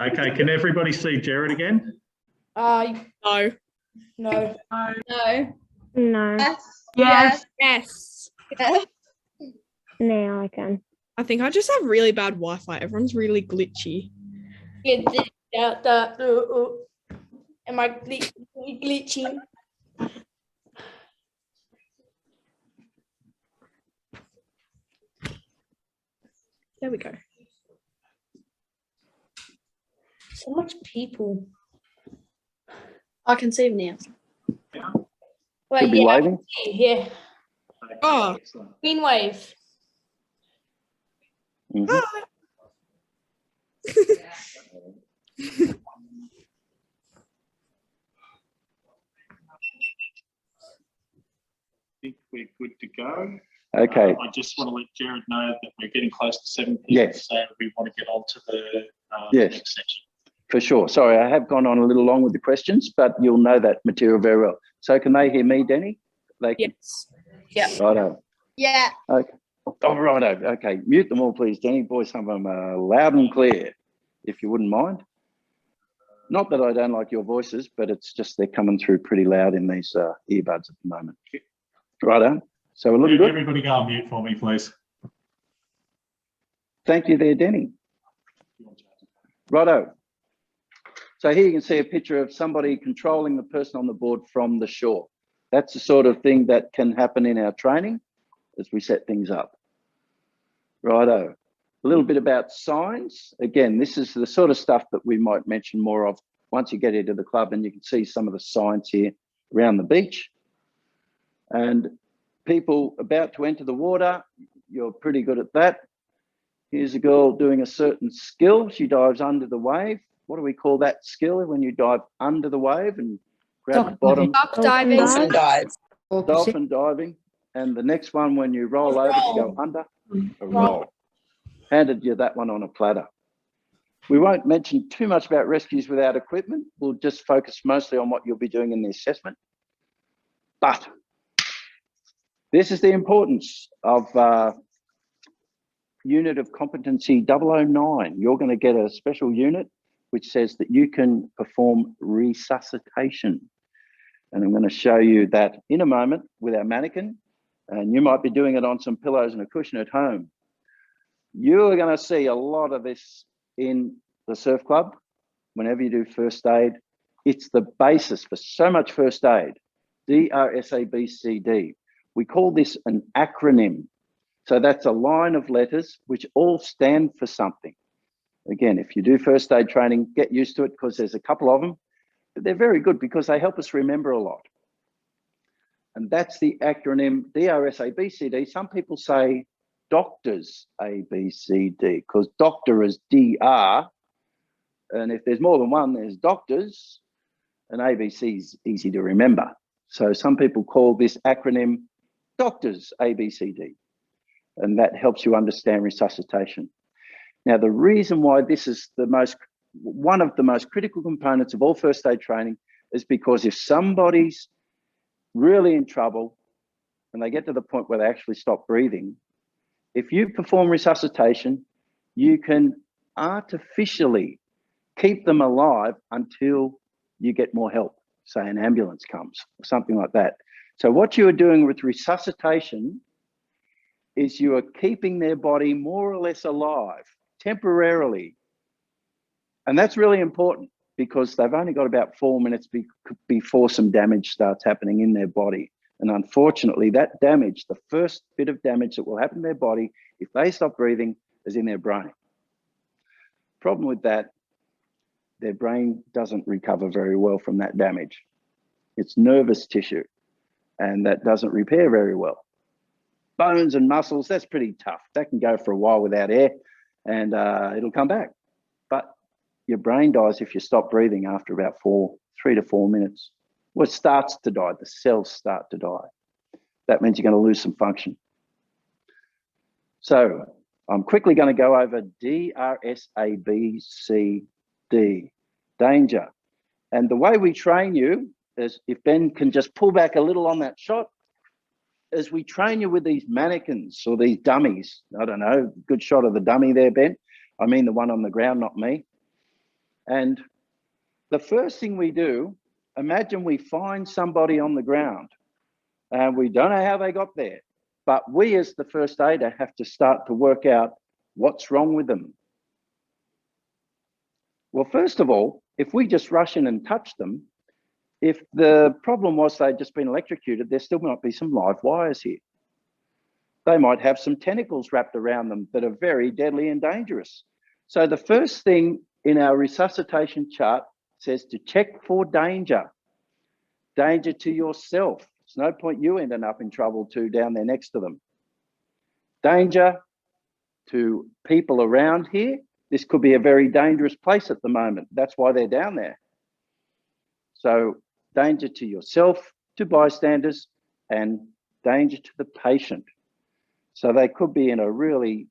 Okay, can everybody see Gerard again? No. No. No. Yes. Yes. Now I can. I think I just have really bad Wi-Fi. Everyone's really glitchy. Am I glitching? There we go. So much people. I can see him now. Well, Could be yeah, waving. yeah. Oh, green wave. Mhm. I think we're good to go. Okay. I just want to let Gerard know that we're getting close to 7 p.m. Yes. So we want to get on to the Yes. next section. For sure. Sorry, I have gone on a little long with the questions, but you'll know that material very well. So can they hear me, Denny? They can. Yes. Yeah. Righto. Yeah. Okay. Oh, righto. Okay. Mute them all, please, Denny. Boy, some of them are loud and clear, if you wouldn't mind. Not that I don't like your voices, but it's just they're coming through pretty loud in these earbuds at the moment. Righto. So we're looking good. Everybody go on mute for me, please. Thank you there, Denny. Righto. So here you can see a picture of somebody controlling the person on the board from the shore. That's the sort of thing that can happen in our training as we set things up. Righto. A little bit about signs. Again, this is the sort of stuff that we might mention more of once you get into the club, and you can see some of the signs here around the beach. And people about to enter the water, you're pretty good at that. Here's a girl doing a certain skill. She dives under the wave. What do we call that skill when you dive under the wave and grab the bottom? Duck diving. Dolphin dive. Dolphin diving. And the next one, when you roll over to go under, a roll. Handed you that one on a platter. We won't mention too much about rescues without equipment. We'll just focus mostly on what you'll be doing in the assessment. But this is the importance of unit of competency 009. You're going to get a special unit which says that you can perform resuscitation. And I'm going to show you that in a moment with our mannequin. And you might be doing it on some pillows and a cushion at home. You're going to see a lot of this in the surf club. Whenever you do first aid, it's the basis for so much first aid. DRS, ABCD. We call this an acronym. So that's a line of letters which all stand for something. Again, if you do first aid training, get used to it because there's a couple of them, but they're very good because they help us remember a lot. And that's the acronym DRS, ABCD. Some people say doctors ABCD because doctor is DR. And if there's more than one, there's doctors, and ABC is easy to remember. So some people call this acronym doctors ABCD, and that helps you understand resuscitation. Now, the reason why this is one of the most critical components of all first aid training is because if somebody's really in trouble and they get to the point where they actually stop breathing, if you perform resuscitation, you can artificially keep them alive until you get more help, say an ambulance comes or something like that. So what you are doing with resuscitation is you are keeping their body more or less alive temporarily. And that's really important because they've only got about 4 minutes before some damage starts happening in their body. And unfortunately, that damage, the first bit of damage that will happen in their body, if they stop breathing, is in their brain. Problem with that, their brain doesn't recover very well from that damage. It's nervous tissue, and that doesn't repair very well. Bones and muscles, that's pretty tough. That can go for a while without air, and it'll come back. But your brain dies if you stop breathing after about 3 to 4 minutes. Well, it starts to die. The cells start to die. That means you're going to lose some function. So I'm quickly going to go over DRS, ABCD, danger. And the way we train you is, if Ben can just pull back a little on that shot, is we train you with these mannequins or these dummies. I don't know, good shot of the dummy there, Ben. I mean the one on the ground, not me. And the first thing we do, imagine we find somebody on the ground and we don't know how they got there, but we as the first aider have to start to work out what's wrong with them. Well, first of all, if we just rush in and touch them, if the problem was they'd just been electrocuted, there still might be some live wires here. They might have some tentacles wrapped around them that are very deadly and dangerous. So the first thing in our resuscitation chart says to check for danger. Danger to yourself. There's no point you ending up in trouble too down there next to them. Danger to people around here. This could be a very dangerous place at the moment. That's why they're down there. So danger to yourself, to bystanders, and danger to the patient. So they could be in a really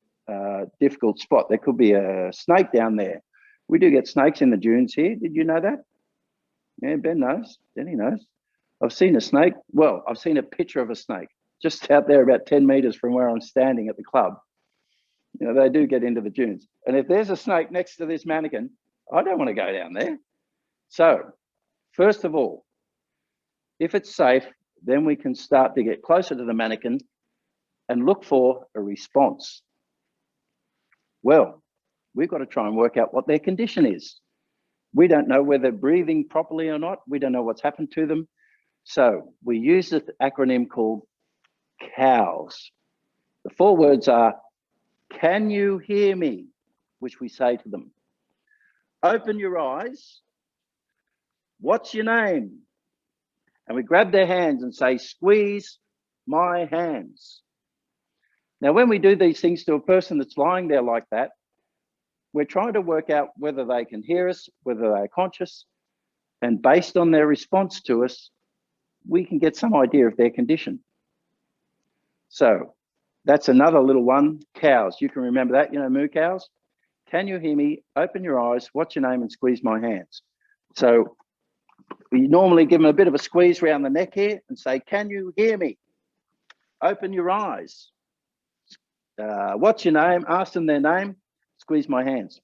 difficult spot. There could be a snake down there. We do get snakes in the dunes here. Did you know that? Yeah, Ben knows. Denny knows. I've seen a snake. Well, I've seen a picture of a snake just out there about 10 meters from where I'm standing at the club. You know, they do get into the dunes. And if there's a snake next to this mannequin, I don't want to go down there. So first of all, if it's safe, then we can start to get closer to the mannequin and look for a response. Well, we've got to try and work out what their condition is. We don't know whether they're breathing properly or not. We don't know what's happened to them. So we use this acronym called COWS. The 4 words are, can you hear me? Which we say to them. Open your eyes. What's your name? And we grab their hands and say, squeeze my hands. Now, when we do these things to a person that's lying there like that, we're trying to work out whether they can hear us, whether they're conscious, and based on their response to us, we can get some idea of their condition. So that's another little one, cows. You can remember that, you know, moo cows. can you hear me? Open your eyes, what's your name, and squeeze my hands. So we normally give them a bit of a squeeze around the neck here and say, can you hear me? Open your eyes. What's your name? Ask them their name, squeeze my hands.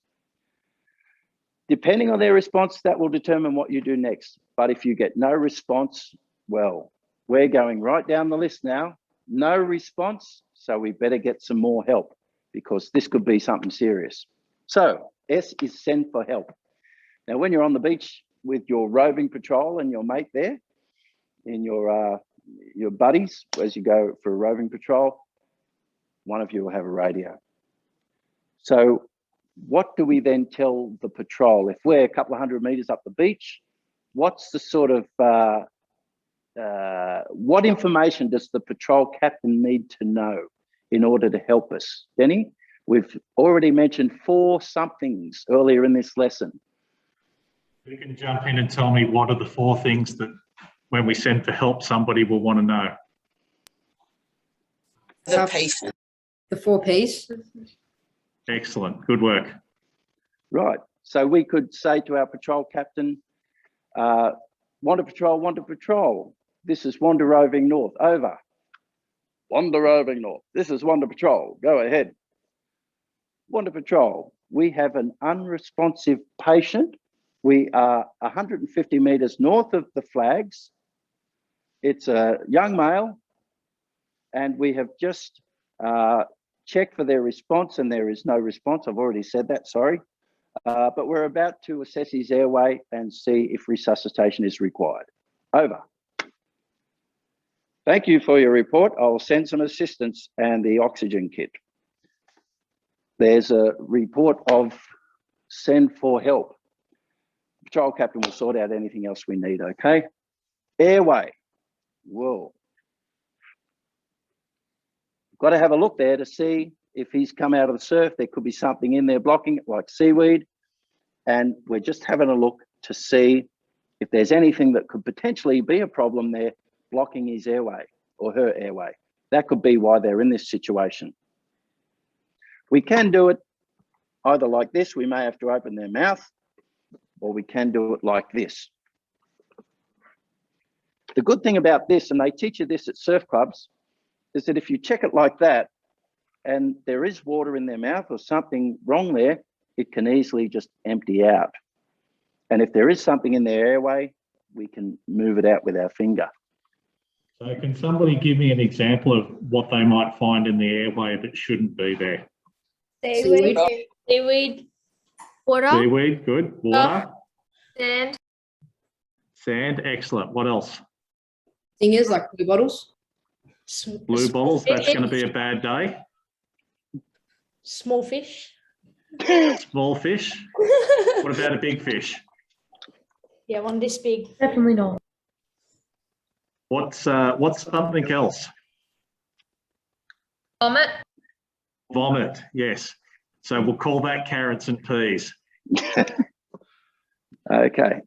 Depending on their response, that will determine what you do next. But if you get no response, well, we're going right down the list now. No response, so we better get some more help because this could be something serious. So S is send for help. Now, when you're on the beach with your roving patrol and your mate there, in your buddies, as you go for a roving patrol, one of you will have a radio. So what do we then tell the patrol? If we're a couple of 100 meters up the beach, what's the sort of, what information does the patrol captain need to know in order to help us? Denny, we've already mentioned 4 somethings earlier in this lesson. You can jump in and tell me what are the 4 things that when we send for help, somebody will want to know. The patient. The 4 Ps. Excellent, good work. Right, so we could say to our patrol captain, Wanda Patrol, this is Wanda Roving North, over. Wanda Roving North, this is Wanda Patrol, go ahead. Wanda Patrol, we have an unresponsive patient. We are 150 meters north of the flags. It's a young male, and we have just checked for their response, and there is no response. I've already said that, sorry. But we're about to assess his airway and see if resuscitation is required. Over. Thank you for your report. I'll send some assistance and the oxygen kit. There's a report of send for help. Patrol captain will sort out anything else we need, okay? Airway. Whoa. Got to have a look there to see if he's come out of the surf. There could be something in there blocking it, like seaweed. And we're just having a look to see if there's anything that could potentially be a problem there blocking his airway or her airway. That could be why they're in this situation. We can do it either like this. We may have to open their mouth, or we can do it like this. The good thing about this, and they teach you this at surf clubs, is that if you check it like that and there is water in their mouth or something wrong there, it can easily just empty out. And if there is something in their airway, we can move it out with our finger. So can somebody give me an example of what they might find in the airway that shouldn't be there? Seaweed. Seaweed. Water. Seaweed, good. Water. Sand. Sand, excellent. What else? Thing is, like blue bottles. Blue bottles, that's going to be a bad day. Small fish. Small fish. What about a big fish? Yeah, one this big. Definitely not. What's something else? Vomit. Vomit, yes. So we'll call that carrots and peas. Okay.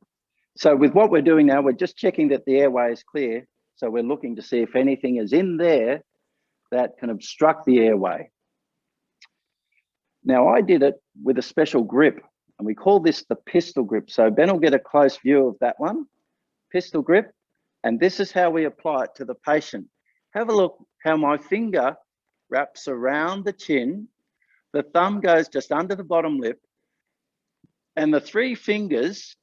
So with what we're doing now, we're just checking that the airway is clear. So we're looking to see if anything is in there that can obstruct the airway. Now, I did it with a special grip, and we call this the pistol grip. So Ben will get a close view of that one, pistol grip, and this is how we apply it to the patient. Have a look how my finger wraps around the chin, the thumb goes just under the bottom lip, and the 3 fingers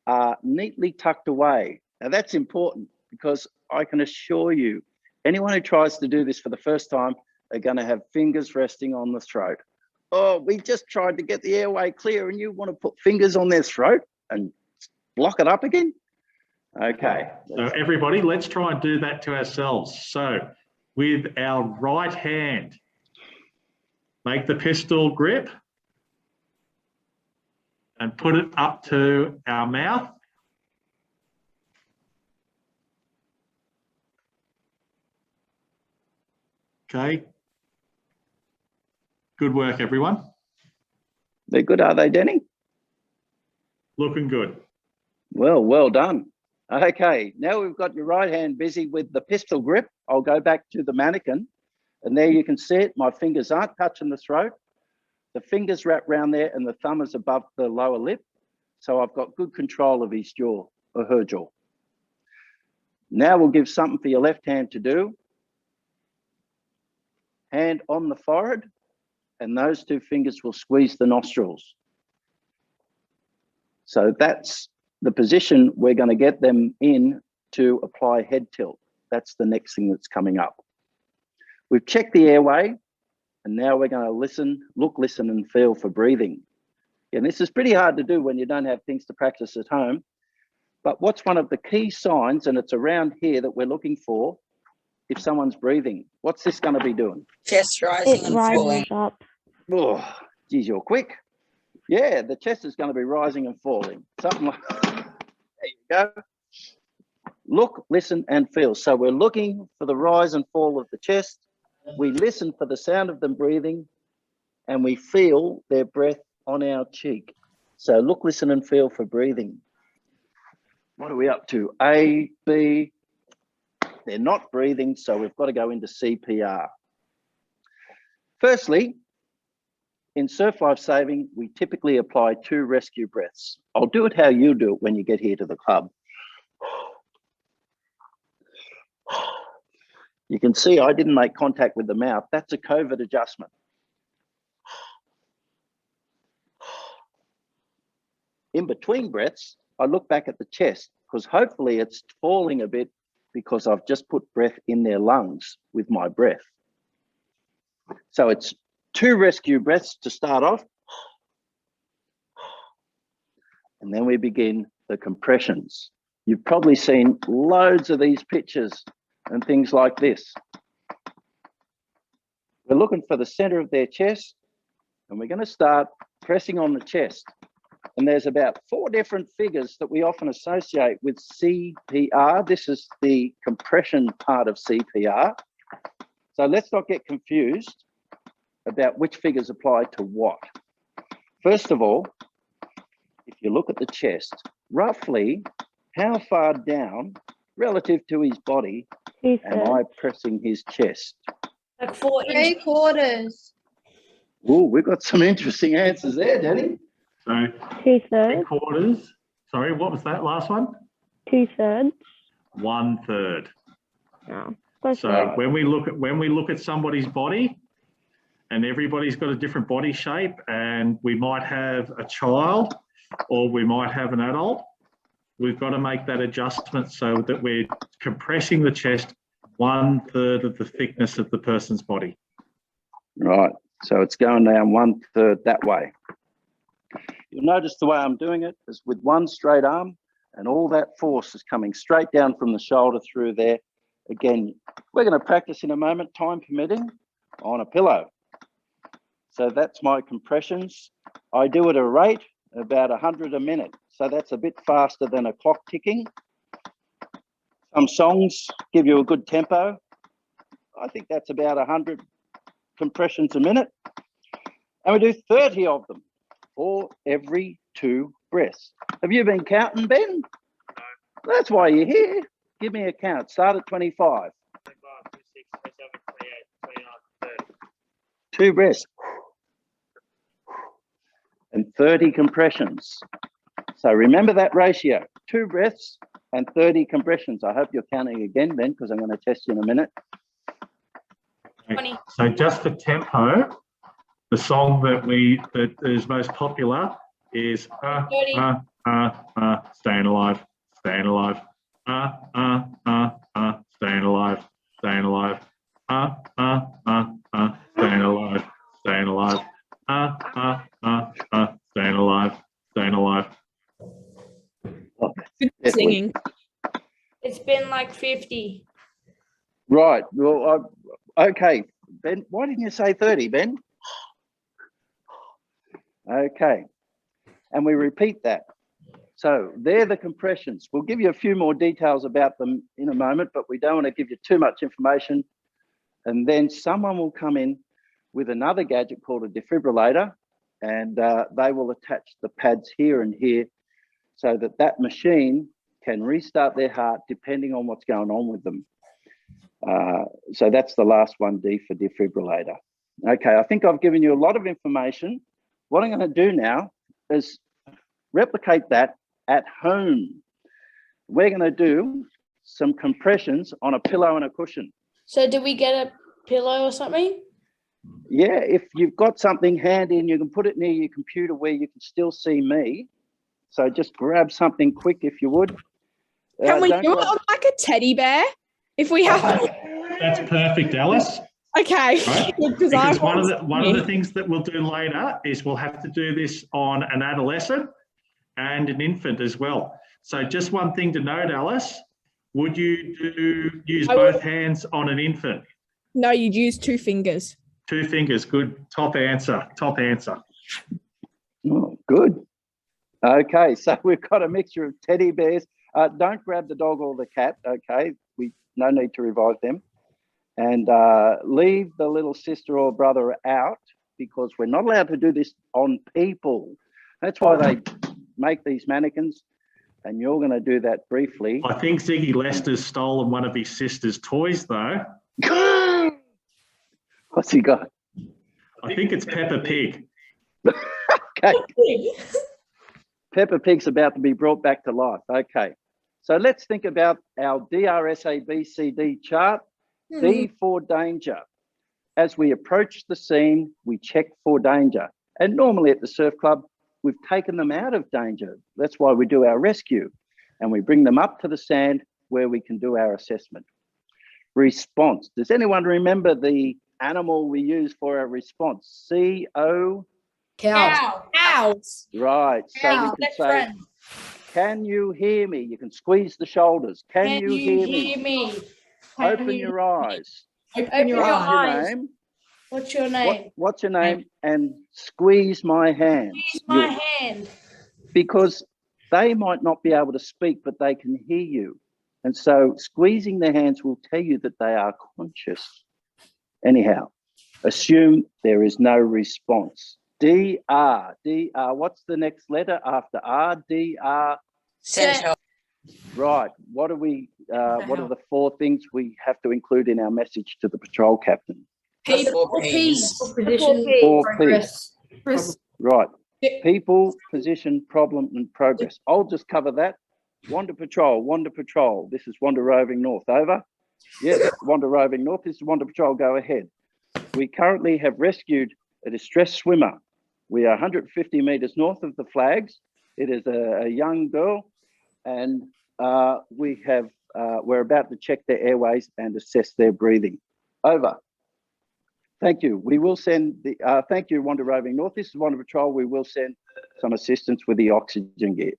are neatly tucked away. Now, that's important because I can assure you, anyone who tries to do this for the first time are going to have fingers resting on the throat. Oh, we just tried to get the airway clear and you want to put fingers on their throat and block it up again? Okay. So everybody, let's try and do that to ourselves. So with our right hand, make the pistol grip and put it up to our mouth. Okay. Good work, everyone. They're good, are they, Denny? Looking good. Well, well done. Okay, now we've got your right hand busy with the pistol grip. I'll go back to the mannequin, and there you can see it. My fingers aren't touching the throat. The fingers wrap around there and the thumb is above the lower lip. So I've got good control of his jaw or her jaw. Now we'll give something for your left hand to do. Hand on the forehead, and those two fingers will squeeze the nostrils. So that's the position we're going to get them in to apply head tilt. That's the next thing that's coming up. We've checked the airway, and now we're going to listen, look, listen, and feel for breathing. And this is pretty hard to do when you don't have things to practice at home. But what's one of the key signs, and it's around here that we're looking for, if someone's breathing? What's this going to be doing? Chest rising and falling. Up. Oh, geez, you're quick. Yeah, the chest is going to be rising and falling. Something like that. There you go. Look, listen, and feel. So we're looking for the rise and fall of the chest. We listen for the sound of them breathing, and we feel their breath on our cheek. So look, listen, and feel for breathing. What are we up to? A, B. They're not breathing, so we've got to go into CPR. Firstly, in surf life saving, we typically apply 2 rescue breaths. I'll do it how you do it when you get here to the club. You can see I didn't make contact with the mouth. That's a COVID adjustment. In between breaths, I look back at the chest because hopefully it's falling a bit because I've just put breath in their lungs with my breath. So it's 2 rescue breaths to start off. And then we begin the compressions. You've probably seen loads of these pictures and things like this. We're looking for the center of their chest, and we're going to start pressing on the chest. And there's about 4 different figures that we often associate with CPR. This is the compression part of CPR. So let's not get confused about which figures apply to what. First of all, if you look at the chest, roughly how far down relative to his body am I pressing his chest? Like 4 3 quarters. Oh, we've got some interesting answers there, Denny. So 2/3. 3/4. Sorry, what was that last one? 2/3. 1/3. No. So when we look at somebody's body, and everybody's got a different body shape, and we might have a child or we might have an adult, we've got to make that adjustment so that we're compressing the chest 1/3 of the thickness of the person's body. Right, so it's going down 1/3 that way. You'll notice the way I'm doing it is with one straight arm, and all that force is coming straight down from the shoulder through there. Again, we're going to practice in a moment, time permitting, on a pillow. So that's my compressions. I do at a rate about 100 a minute. So that's a bit faster than a clock ticking. Some songs give you a good tempo. I think that's about 100 compressions a minute. And we do 30 of them for every 2 breaths. Have you been counting, Ben? No. That's why you're here. Give me a count. Start at 25. 25, 26, 27, 28, 29, 30. 2 breaths. And 30 compressions. So remember that ratio, 2 breaths and 30 compressions. I hope you're counting again, Ben, because I'm going to test you in a minute. 20. So just for tempo, the song that is most popular is Staying Alive, Staying Alive, Staying Alive, Staying Alive, Staying Alive, Staying Alive, Staying Alive, Staying Alive. Singing. It's been like 50. Right. Well, okay, Ben. Why didn't you say 30, Ben? Okay. And we repeat that. So they're the compressions. We'll give you a few more details about them in a moment, but we don't want to give you too much information. And then someone will come in with another gadget called a defibrillator, and they will attach the pads here and here so that that machine can restart their heart depending on what's going on with them. So that's the last one, D for defibrillator. Okay, I think I've given you a lot of information. What I'm going to do now is replicate that at home. We're going to do some compressions on a pillow and a cushion. So do we get a pillow or something? Yeah, if you've got something handy and you can put it near your computer where you can still see me. So just grab something quick if you would. Can we do it on like a teddy bear? If we have to. That's perfect, Alice. Okay. Right? Because one of the things that we'll do later is we'll have to do this on an adolescent and an infant as well. So just one thing to note, Alice, would you use both hands on an infant? No, you'd use 2 fingers. 2 fingers, good. Top answer, top answer. Oh, good. Okay, so we've got a mixture of teddy bears. Don't grab the dog or the cat, okay? No need to revive them. And leave the little sister or brother out because we're not allowed to do this on people. That's why they make these mannequins, and you're going to do that briefly. I think Ziggy Lester's stolen one of his sister's toys, though. What's he got? I think it's Peppa Pig. Okay. Peppa Pig's about to be brought back to life. Okay. So let's think about our DRS ABCD chart. D for danger. As we approach the scene, we check for danger. And normally at the surf club, we've taken them out of danger. That's why we do our rescue. And we bring them up to the sand where we can do our assessment. Response. Does anyone remember the animal we use for our response? C-O? Cows. Cows. Right. So we can say, can you hear me? You can squeeze the shoulders. Can you hear me? Open your eyes. Open your eyes. Name? What's your name? What's your name? And squeeze my hand. Squeeze my hand. Because they might not be able to speak, but they can hear you. And so squeezing their hands will tell you that they are conscious. Anyhow, assume there is no response. D-R. D-R. What's the next letter after R? D-R. Set. Right. What are the 4 things we have to include in our message to the patrol captain? People, P's. Position, 4 progress. P's. Right. People, position, problem, and progress. I'll just cover that. Wanda Patrol, Wanda Patrol. This is Wanda Roving North. Over. Yes, Wanda Roving North. This is Wanda Patrol. Go ahead. We currently have rescued a distressed swimmer. We are 150 metres north of the flags. It is a young girl, and we're about to check their airways and assess their breathing. Over. Thank you. We will send the, thank you, Wanda Roving North. This is Wanda Patrol. We will send some assistance with the oxygen gear.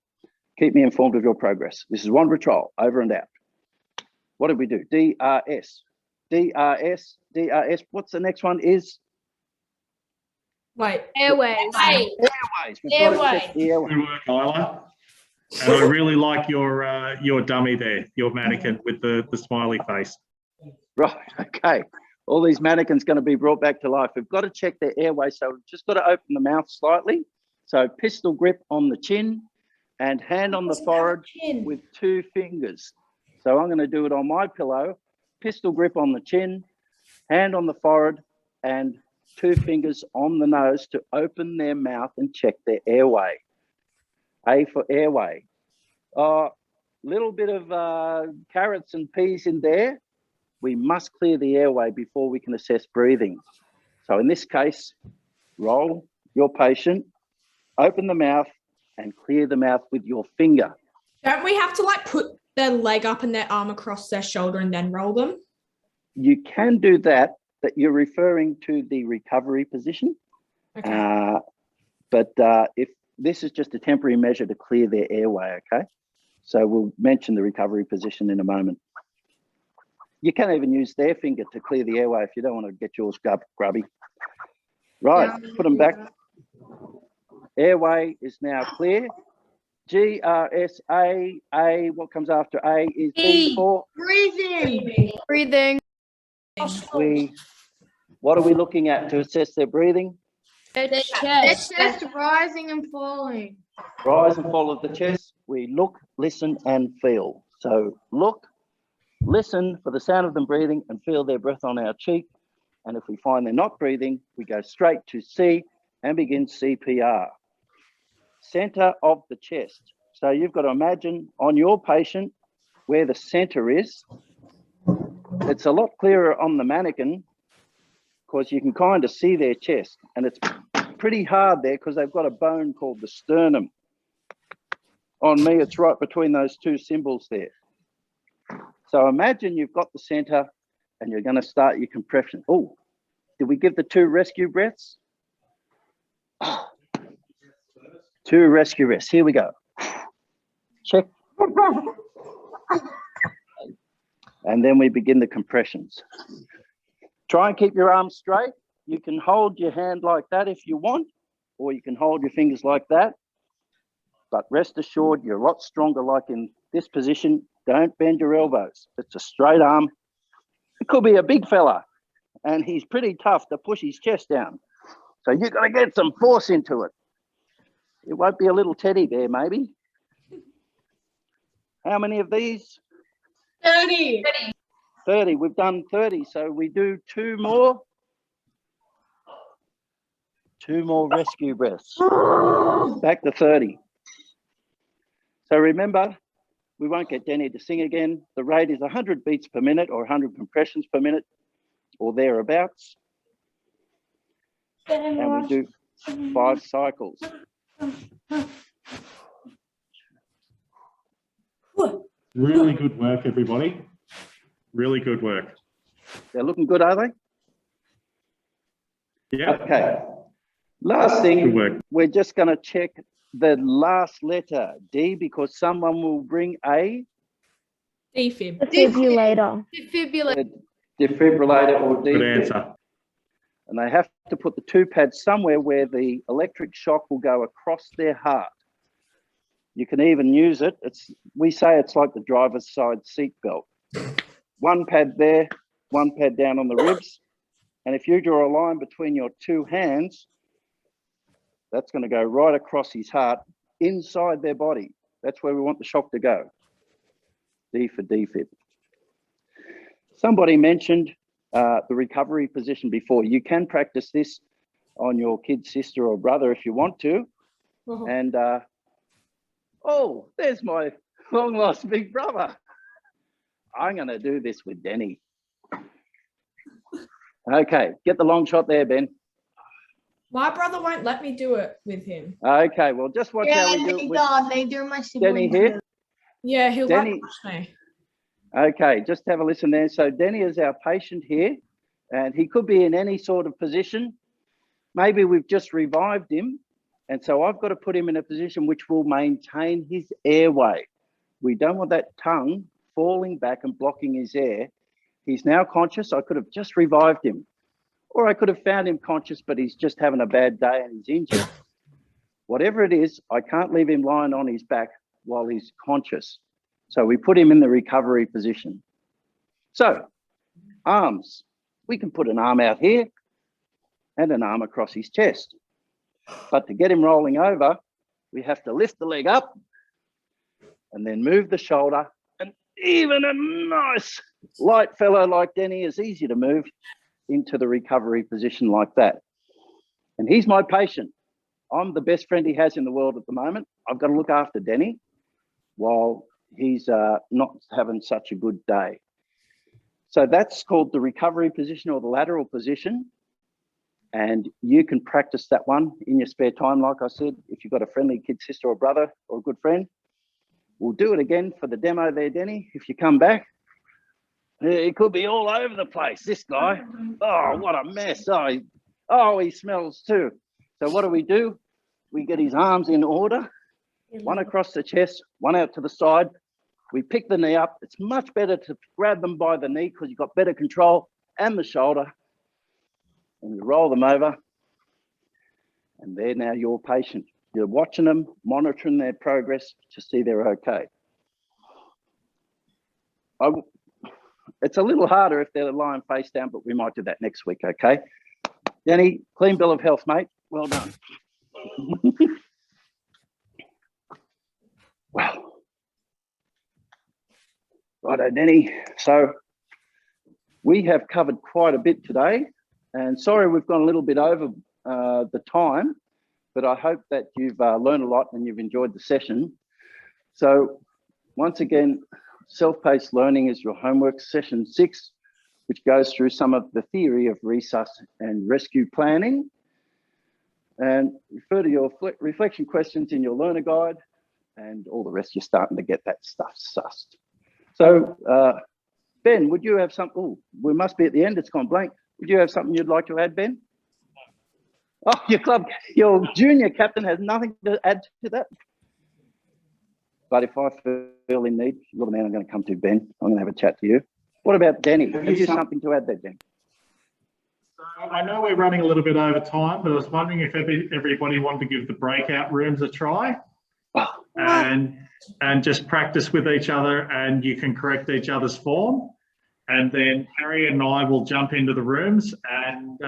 Keep me informed of your progress. This is Wanda Patrol, over and out. What did we do? DRS. DRS. DRS. What's the next one is? Wait. Airways. Airways. Airways. Good work, Isla. And I really like your dummy there, your mannequin with the smiley face. Right, okay. All these mannequins going to be brought back to life. We've got to check their airway, so we've just got to open the mouth slightly. So pistol grip on the chin and hand on the forehead with 2 fingers. So I'm going to do it on my pillow. Pistol grip on the chin, hand on the forehead, and 2 fingers on the nose to open their mouth and check their airway. A for airway. Little bit of carrots and peas in there. We must clear the airway before we can assess breathing. So in this case, roll your patient, open the mouth and clear the mouth with your finger. Don't we have to like put their leg up and their arm across their shoulder and then roll them? You can do that, but you're referring to the recovery position. Okay. But if this is just a temporary measure to clear their airway, okay? So we'll mention the recovery position in a moment. You can even use their finger to clear the airway if you don't want to get yours grubby. Right, put them back. Airway is now clear. GRSA, A, what comes after A is B for? Breathing. Breathing. What are we looking at to assess their breathing? The chest. Rising and falling. Rise and fall of the chest. We look, listen, and feel. So look, listen for the sound of them breathing and feel their breath on our cheek. And if we find they're not breathing, we go straight to C and begin CPR. Center of the chest. So you've got to imagine on your patient where the center is. It's a lot clearer on the mannequin because you can kind of see their chest, and it's pretty hard there because they've got a bone called the sternum. On me, it's right between those two symbols there. So imagine you've got the center and you're going to start your compression. Oh, did we give the 2 rescue breaths? Oh, 2 rescue breaths. Here we go. Check. And then we begin the compressions. Try and keep your arms straight. You can hold your hand like that if you want, or you can hold your fingers like that. But rest assured, you're a lot stronger like in this position. Don't bend your elbows. It's a straight arm. It could be a big fella, and he's pretty tough to push his chest down. So you've got to get some force into it. It won't be a little teddy bear, maybe. How many of these? 30. 30. We've done 30, so we do 2 more. 2 more rescue breaths. Back to 30. So remember, we won't get Denny to sing again. The rate is 100 beats per minute or 100 compressions per minute or thereabouts. And we do 5 cycles. Really good work, everybody. Really good work. They're looking good, are they? Yeah. Okay. Last thing, Good work. we're just going to check the last letter, D, because someone will bring a Defib. Defibrillator. defibrillator or Good defib. answer. And they have to put the 2 pads somewhere where the electric shock will go across their heart. You can even use it. We say it's like the driver's side seat belt. 1 pad there, 1 pad down on the ribs. And if you draw a line between your 2 hands, that's going to go right across his heart inside their body. That's where we want the shock to go. D for defib. Somebody mentioned the recovery position before. You can practice this on your kid's sister or brother if you want to. And oh, there's my long lost big brother. I'm going to do this with Denny. Okay, get the long shot there, Ben. My brother won't let me do it with him. Okay, well, just watch how we do it with Denny here. Yeah, he'll Denny. like me. Okay, just have a listen there. So Denny is our patient here, and he could be in any sort of position. Maybe we've just revived him, and so I've got to put him in a position which will maintain his airway. We don't want that tongue falling back and blocking his air. He's now conscious. I could have just revived him, or I could have found him conscious, but he's just having a bad day and he's injured. Whatever it is, I can't leave him lying on his back while he's conscious. So we put him in the recovery position. So arms, we can put an arm out here and an arm across his chest. But to get him rolling over, we have to lift the leg up and then move the shoulder. And even a nice light fellow like Denny is easy to move into the recovery position like that. And he's my patient. I'm the best friend he has in the world at the moment. I've got to look after Denny while he's not having such a good day. So that's called the recovery position or the lateral position. And you can practice that one in your spare time. Like I said, if you've got a friendly kid, sister or brother or a good friend, we'll do it again for the demo there, Denny. If you come back, he could be all over the place, this guy. Oh, what a mess. Oh, he smells too. So what do? We get his arms in order, one across the chest, one out to the side. We pick the knee up. It's much better to grab them by the knee because you've got better control, and the shoulder. And you roll them over. And they're now your patient. You're watching them, monitoring their progress to see they're okay. It's a little harder if they're lying face down, but we might do that next week, okay? Denny, clean bill of health, mate. Well done. Well, righto, Denny. So we have covered quite a bit today. And sorry, we've gone a little bit over the time, but I hope that you've learned a lot and you've enjoyed the session. So once again, self-paced learning is your homework, session 6, which goes through some of the theory of resus and rescue planning. And refer to your reflection questions in your learner guide, and all the rest, you're starting to get that stuff sussed. So Ben, would you have something? Oh, we must be at the end, it's gone blank. Would you have something you'd like to add, Ben? Oh, your junior captain has nothing to add to that. But if I feel in need, you're the man I'm going to come to, Ben. I'm going to have a chat to you. What about Denny? Have you something to add there, Denny? So I know we're running a little bit over time, but I was wondering if everybody wanted to give the breakout rooms a try and just practice with each other, and you can correct each other's form. And then Harriet and I will jump into the rooms and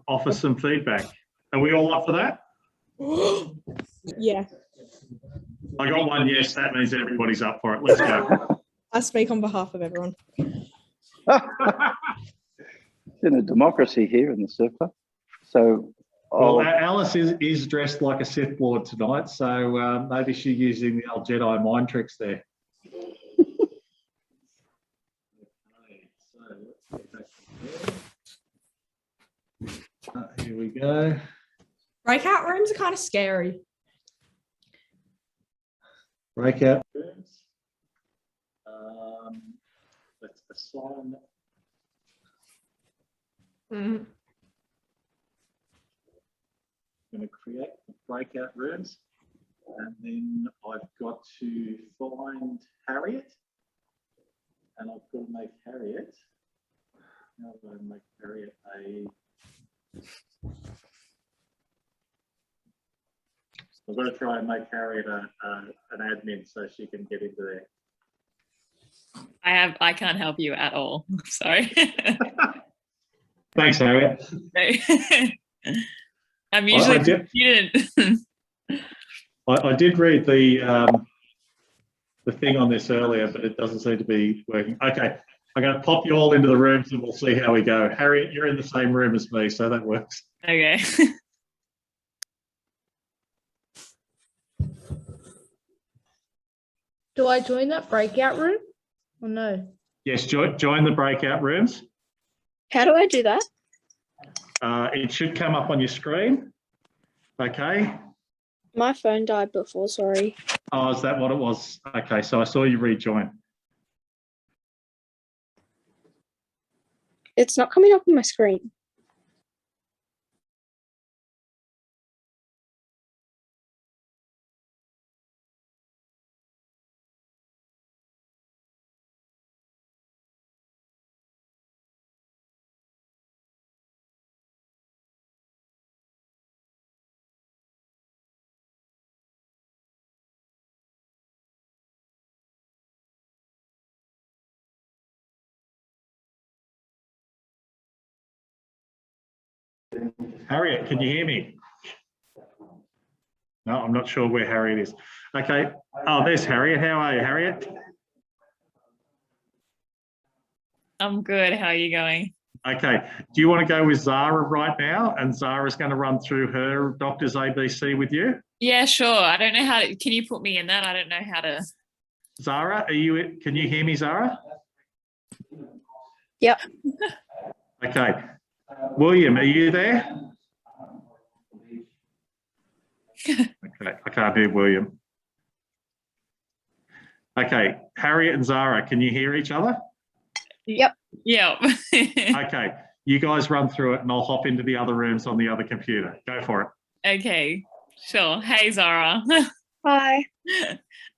offer some feedback. Are we all up for that? Yeah. I got one yes, that means everybody's up for it. Let's go. I speak on behalf of everyone. In a democracy here in the Super. So, well, Alice is dressed like a Sith Lord tonight, so maybe she's using the old Jedi mind tricks there. Here we go. Breakout rooms are kind of scary. Breakout rooms. Let's assign. I'm going to create the breakout rooms, and then I've got to find Harriet, and I've got to make Harriet. How do I make Harriet a? I've got to try and make Harriet an admin so she can get into there. I can't help you at all. Sorry. Thanks, Harriet. I'm usually a student. I did read the thing on this earlier, but it doesn't seem to be working. Okay, I'm going to pop you all into the rooms and we'll see how we go. Harriet, you're in the same room as me, so that works. Okay. Do I join that breakout room or no? Yes, join the breakout rooms. How do I do that? It should come up on your screen. Okay. My phone died before, sorry. Oh, is that what it was? Okay, so I saw you rejoin. It's not coming up on my screen. Harriet, can you hear me? No, I'm not sure where Harriet is. Okay. Oh, there's Harriet. How are you, Harriet? I'm good. How are you going? Okay. Do you want to go with Zara right now? And Zara's going to run through her doctor's ABC with you? Yeah, sure. I don't know how to, can you put me in that? I don't know how to. Zara, can you hear me, Zara? Yep. Okay. William, are you there? Okay, I can't hear William. Okay, Harriet and Zara, can you hear each other? Yep. Yep. Okay, you guys run through it and I'll hop into the other rooms on the other computer. Go for it. Okay, sure. Hey, Zara. Hi.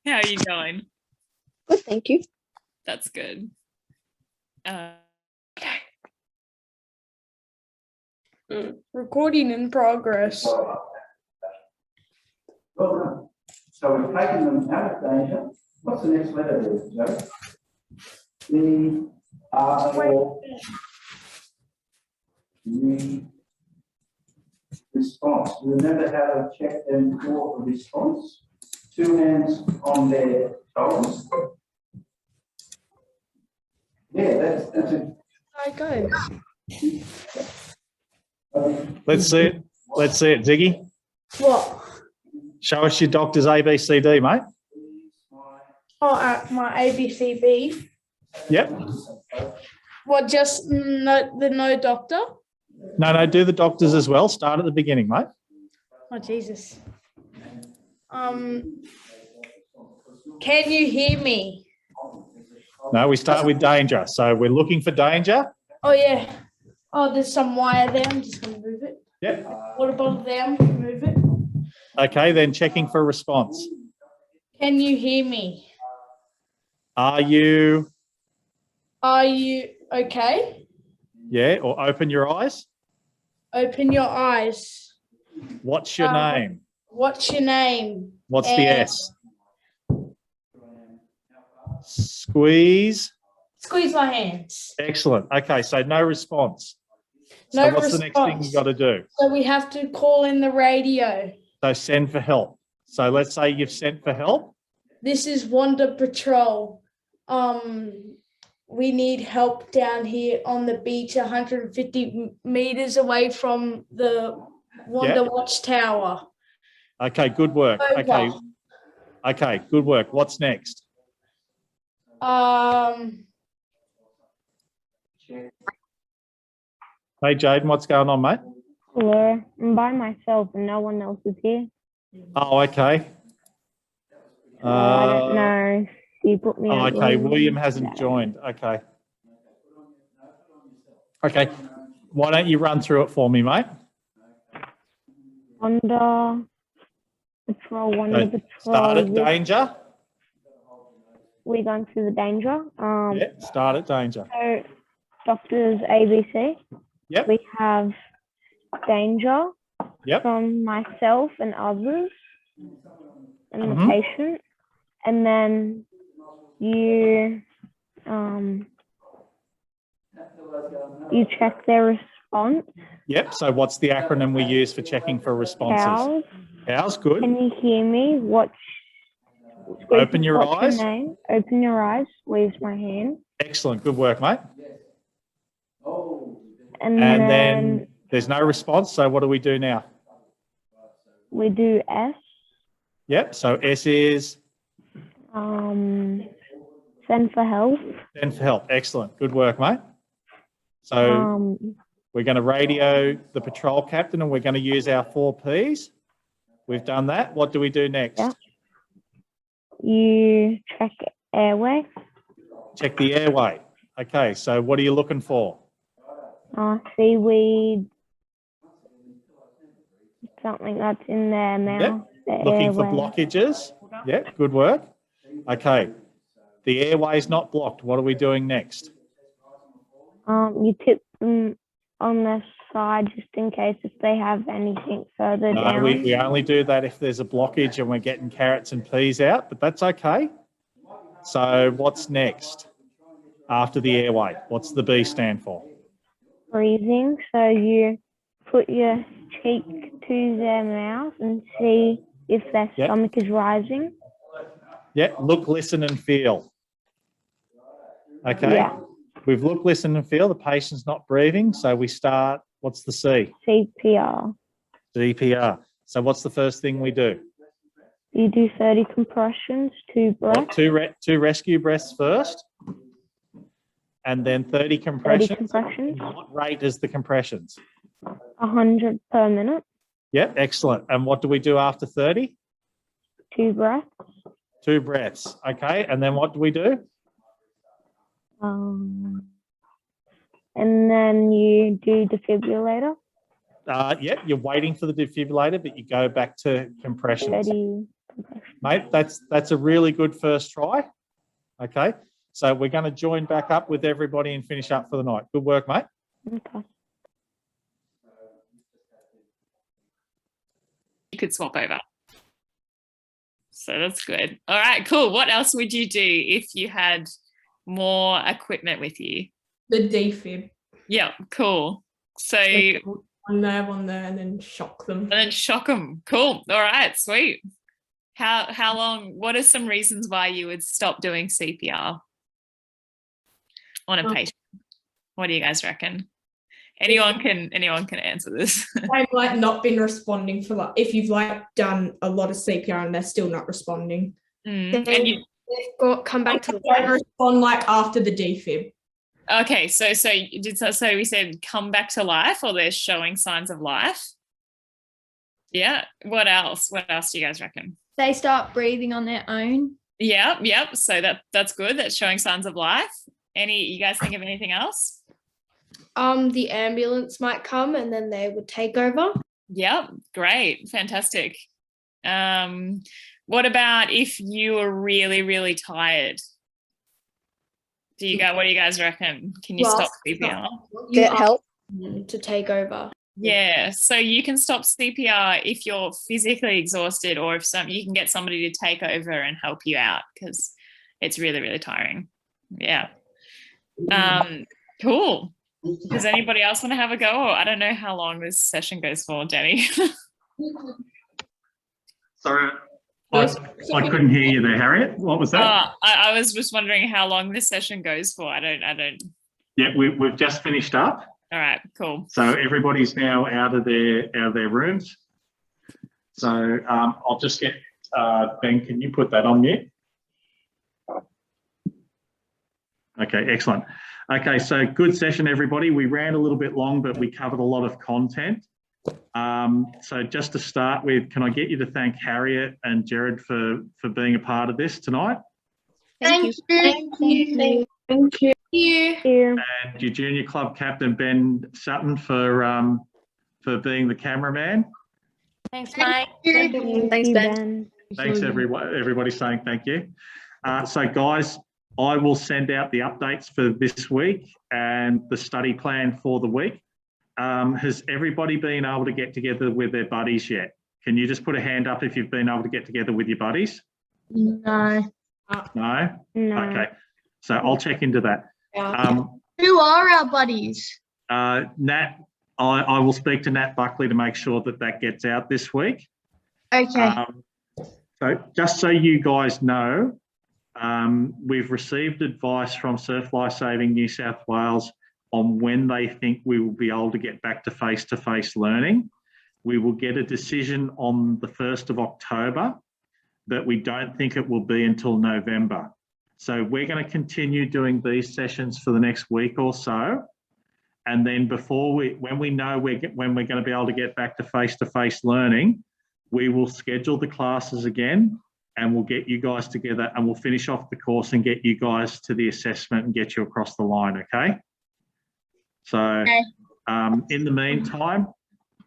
How are you going? Good, thank you. That's good. Recording in progress. Well done. So we've taken them out of danger. What's the next letter there, Joe? The or response. Remember how to check them for a response. 2 hands on their shoulders. Yeah, that's it. I go. Let's see it. Let's see it, Ziggy. What? Show us your doctor's ABCD, mate. Oh, my ABCD. Yep. What? Just no doctor? No, do the doctors as well. Start at the beginning, mate. Oh Jesus. Can you hear me? No, we start with danger. So we're looking for danger. Oh yeah. Oh, there's some wire there. I'm just gonna move it. Yep. What about them? Move it. Okay, then checking for response. Can you hear me? Are you? Are you okay? Yeah, or open your eyes. Open your eyes. What's your name? What's your name? What's the S? Squeeze. Squeeze my hands. Excellent. Okay, so no response. So No what's the next thing you got to do? So we have to call in the radio. So send for help. So let's say you've sent for help. This is Wanda Patrol. We need help down here on the beach, 150 meters away from the Wanda Watchtower. Okay, good work. Over. Okay, good work. What's next? Hey, Jaden, what's going on, mate? Hello. I'm by myself and no one else is here. Oh, okay. I don't know. You put me Oh, on okay. William. William hasn't joined. Okay. Okay. Why don't you run through it for me, mate? Wanda Patrol, Wanda Patrol. Start at danger. We're going through the danger. Yeah, start at danger. So, doctors ABC. Yep. We have danger Yep. from myself and others and the Mhm. patient. And then you check their response. Yep. So what's the acronym we use for checking for responses? Cows. Cows, good. Can you hear me? Open your what's eyes. Your name? Open your eyes. Squeeze my hand. Excellent. Good work, mate. And then there's no response. So what do we do now? we do S. Yep. So S is Send for help. send for help. Excellent. Good work, mate. So we're going to radio the patrol captain and we're going to use our 4 Ps. We've done that. What do we do next? Yeah. You check airway. Check the airway. Okay. So what are you looking for? Seaweed. Something that's in their mouth. Yep. The Looking for airway. blockages. Yep. Good work. Okay. The airway is not blocked. What are we doing next? You tip them on the side just in case if they have anything further No, down. we only do that if there's a blockage and we're getting carrots and peas out, but that's okay. So what's next after the airway? What's the B stand for? Breathing. So you put your cheek to their mouth and see if their Yep. stomach is rising. Yeah, look, listen and feel. Okay. Yeah. We've looked, listened and feel. The patient's not breathing. So we start, what's the C? CPR. CPR. So what's the first thing we do? You do 30 compressions, 2 breaths. Two rescue breaths first. And then 30 compressions. 30 compressions. What rate is the compressions? 100 per minute. Yep, excellent. And what do we do after 30? 2 breaths. 2 breaths. Okay. And then what do we do? And then you do defibrillator. Yep, you're waiting for the defibrillator, but you go back to compressions. 30 compressions. Mate, that's a really good first try. Okay. So we're going to join back up with everybody and finish up for the night. Good work, mate. Okay. You could swap over. So that's good. All right, cool. What else would you do if you had more equipment with you? The defib. Yeah, cool. So One there, and then shock them. And then shock them. Cool. All right, sweet. How long? What are some reasons why you would stop doing CPR on a patient? What do you guys reckon? Anyone can answer this. I've like not been responding for like if you've like done a lot of CPR and they're still not responding. And They've got come back to Don't respond like after the defib. okay, so we said come back to life, or they're showing signs of life. Yeah. What else? What else do you guys reckon? They start breathing on their own. Yep. So that's good. That's showing signs of life. You guys think of anything else? The ambulance might come and then they would take over. Yep, great, fantastic. What about if you were really, really tired? What do you guys reckon? Can you stop CPR? Get help to take over. Yeah, so you can stop CPR if you're physically exhausted, or if you can get somebody to take over and help you out, because it's really, really tiring. Yeah. Cool. Does anybody else want to have a go? Or I don't know how long this session goes for, Denny. Sorry, I couldn't hear you there, Harriet. What was that? I was just wondering how long this session goes for. I don't. Yeah, we've just finished up. All right, cool. So everybody's now out of their rooms. So I'll just get Ben. Can you put that on mute? Okay, excellent. Okay, so good session, everybody. We ran a little bit long, but we covered a lot of content. So just to start with, can I get you to thank Harriet and Gerard for being a part of this tonight? Thank you. And your junior club captain, Ben Sutton, for being the cameraman. Thanks, mate. Thanks, Ben. Thanks, everybody saying thank you. So guys, I will send out the updates for this week and the study plan for the week. Has everybody been able to get together with their buddies yet? Can you just put a hand up if you've been able to get together with your buddies? No. No? Okay. So I'll check into that. Who are our buddies? Nat, I will speak to Nat Buckley to make sure that gets out this week. Okay. So just so you guys know, we've received advice from Surf Lifesaving New South Wales on when they think we will be able to get back to face-to-face learning. We will get a decision on the 1st of October, but we don't think it will be until November. So we're going to continue doing these sessions for the next week or so. And then when we know when we're going to be able to get back to face-to-face learning, we will schedule the classes again, and we'll get you guys together and we'll finish off the course and get you guys to the assessment and get you across the line, okay? So in the meantime,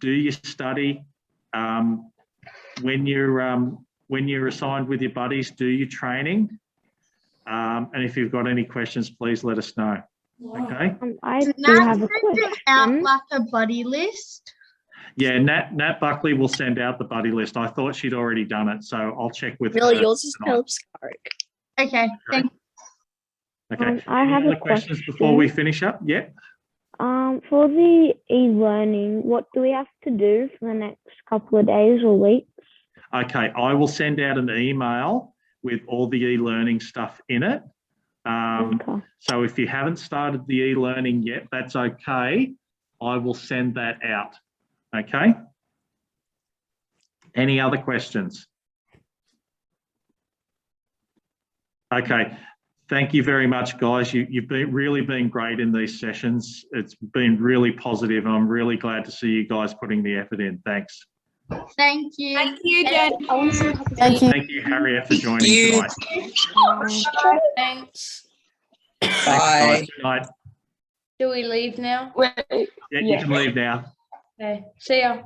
do your study. When you're assigned with your buddies, do your training. And if you've got any questions, please let us know, okay? I do have a question. Out like a buddy list. Yeah, Nat Buckley will send out the buddy list. I thought she'd already done it, so I'll check with her. Really, yours is helps. Okay, thank you. Okay. I have Any a other questions question. before we finish up? Yeah. For the e-learning, what do we have to do for the next couple of days or weeks? Okay, I will send out an email with all the e-learning stuff in it. Okay. So if you haven't started the e-learning yet, that's okay. I will send that out. Okay. Any other questions? Okay. Thank you very much, guys. You've really been great in these sessions. It's been really positive, and I'm really glad to see you guys putting the effort in. Thanks. Thank you. Thank you, Jen. Thank you, Harriet, for joining tonight. Thanks. Bye. Good night. Do we leave now? Yeah, you can leave now. Okay. See ya.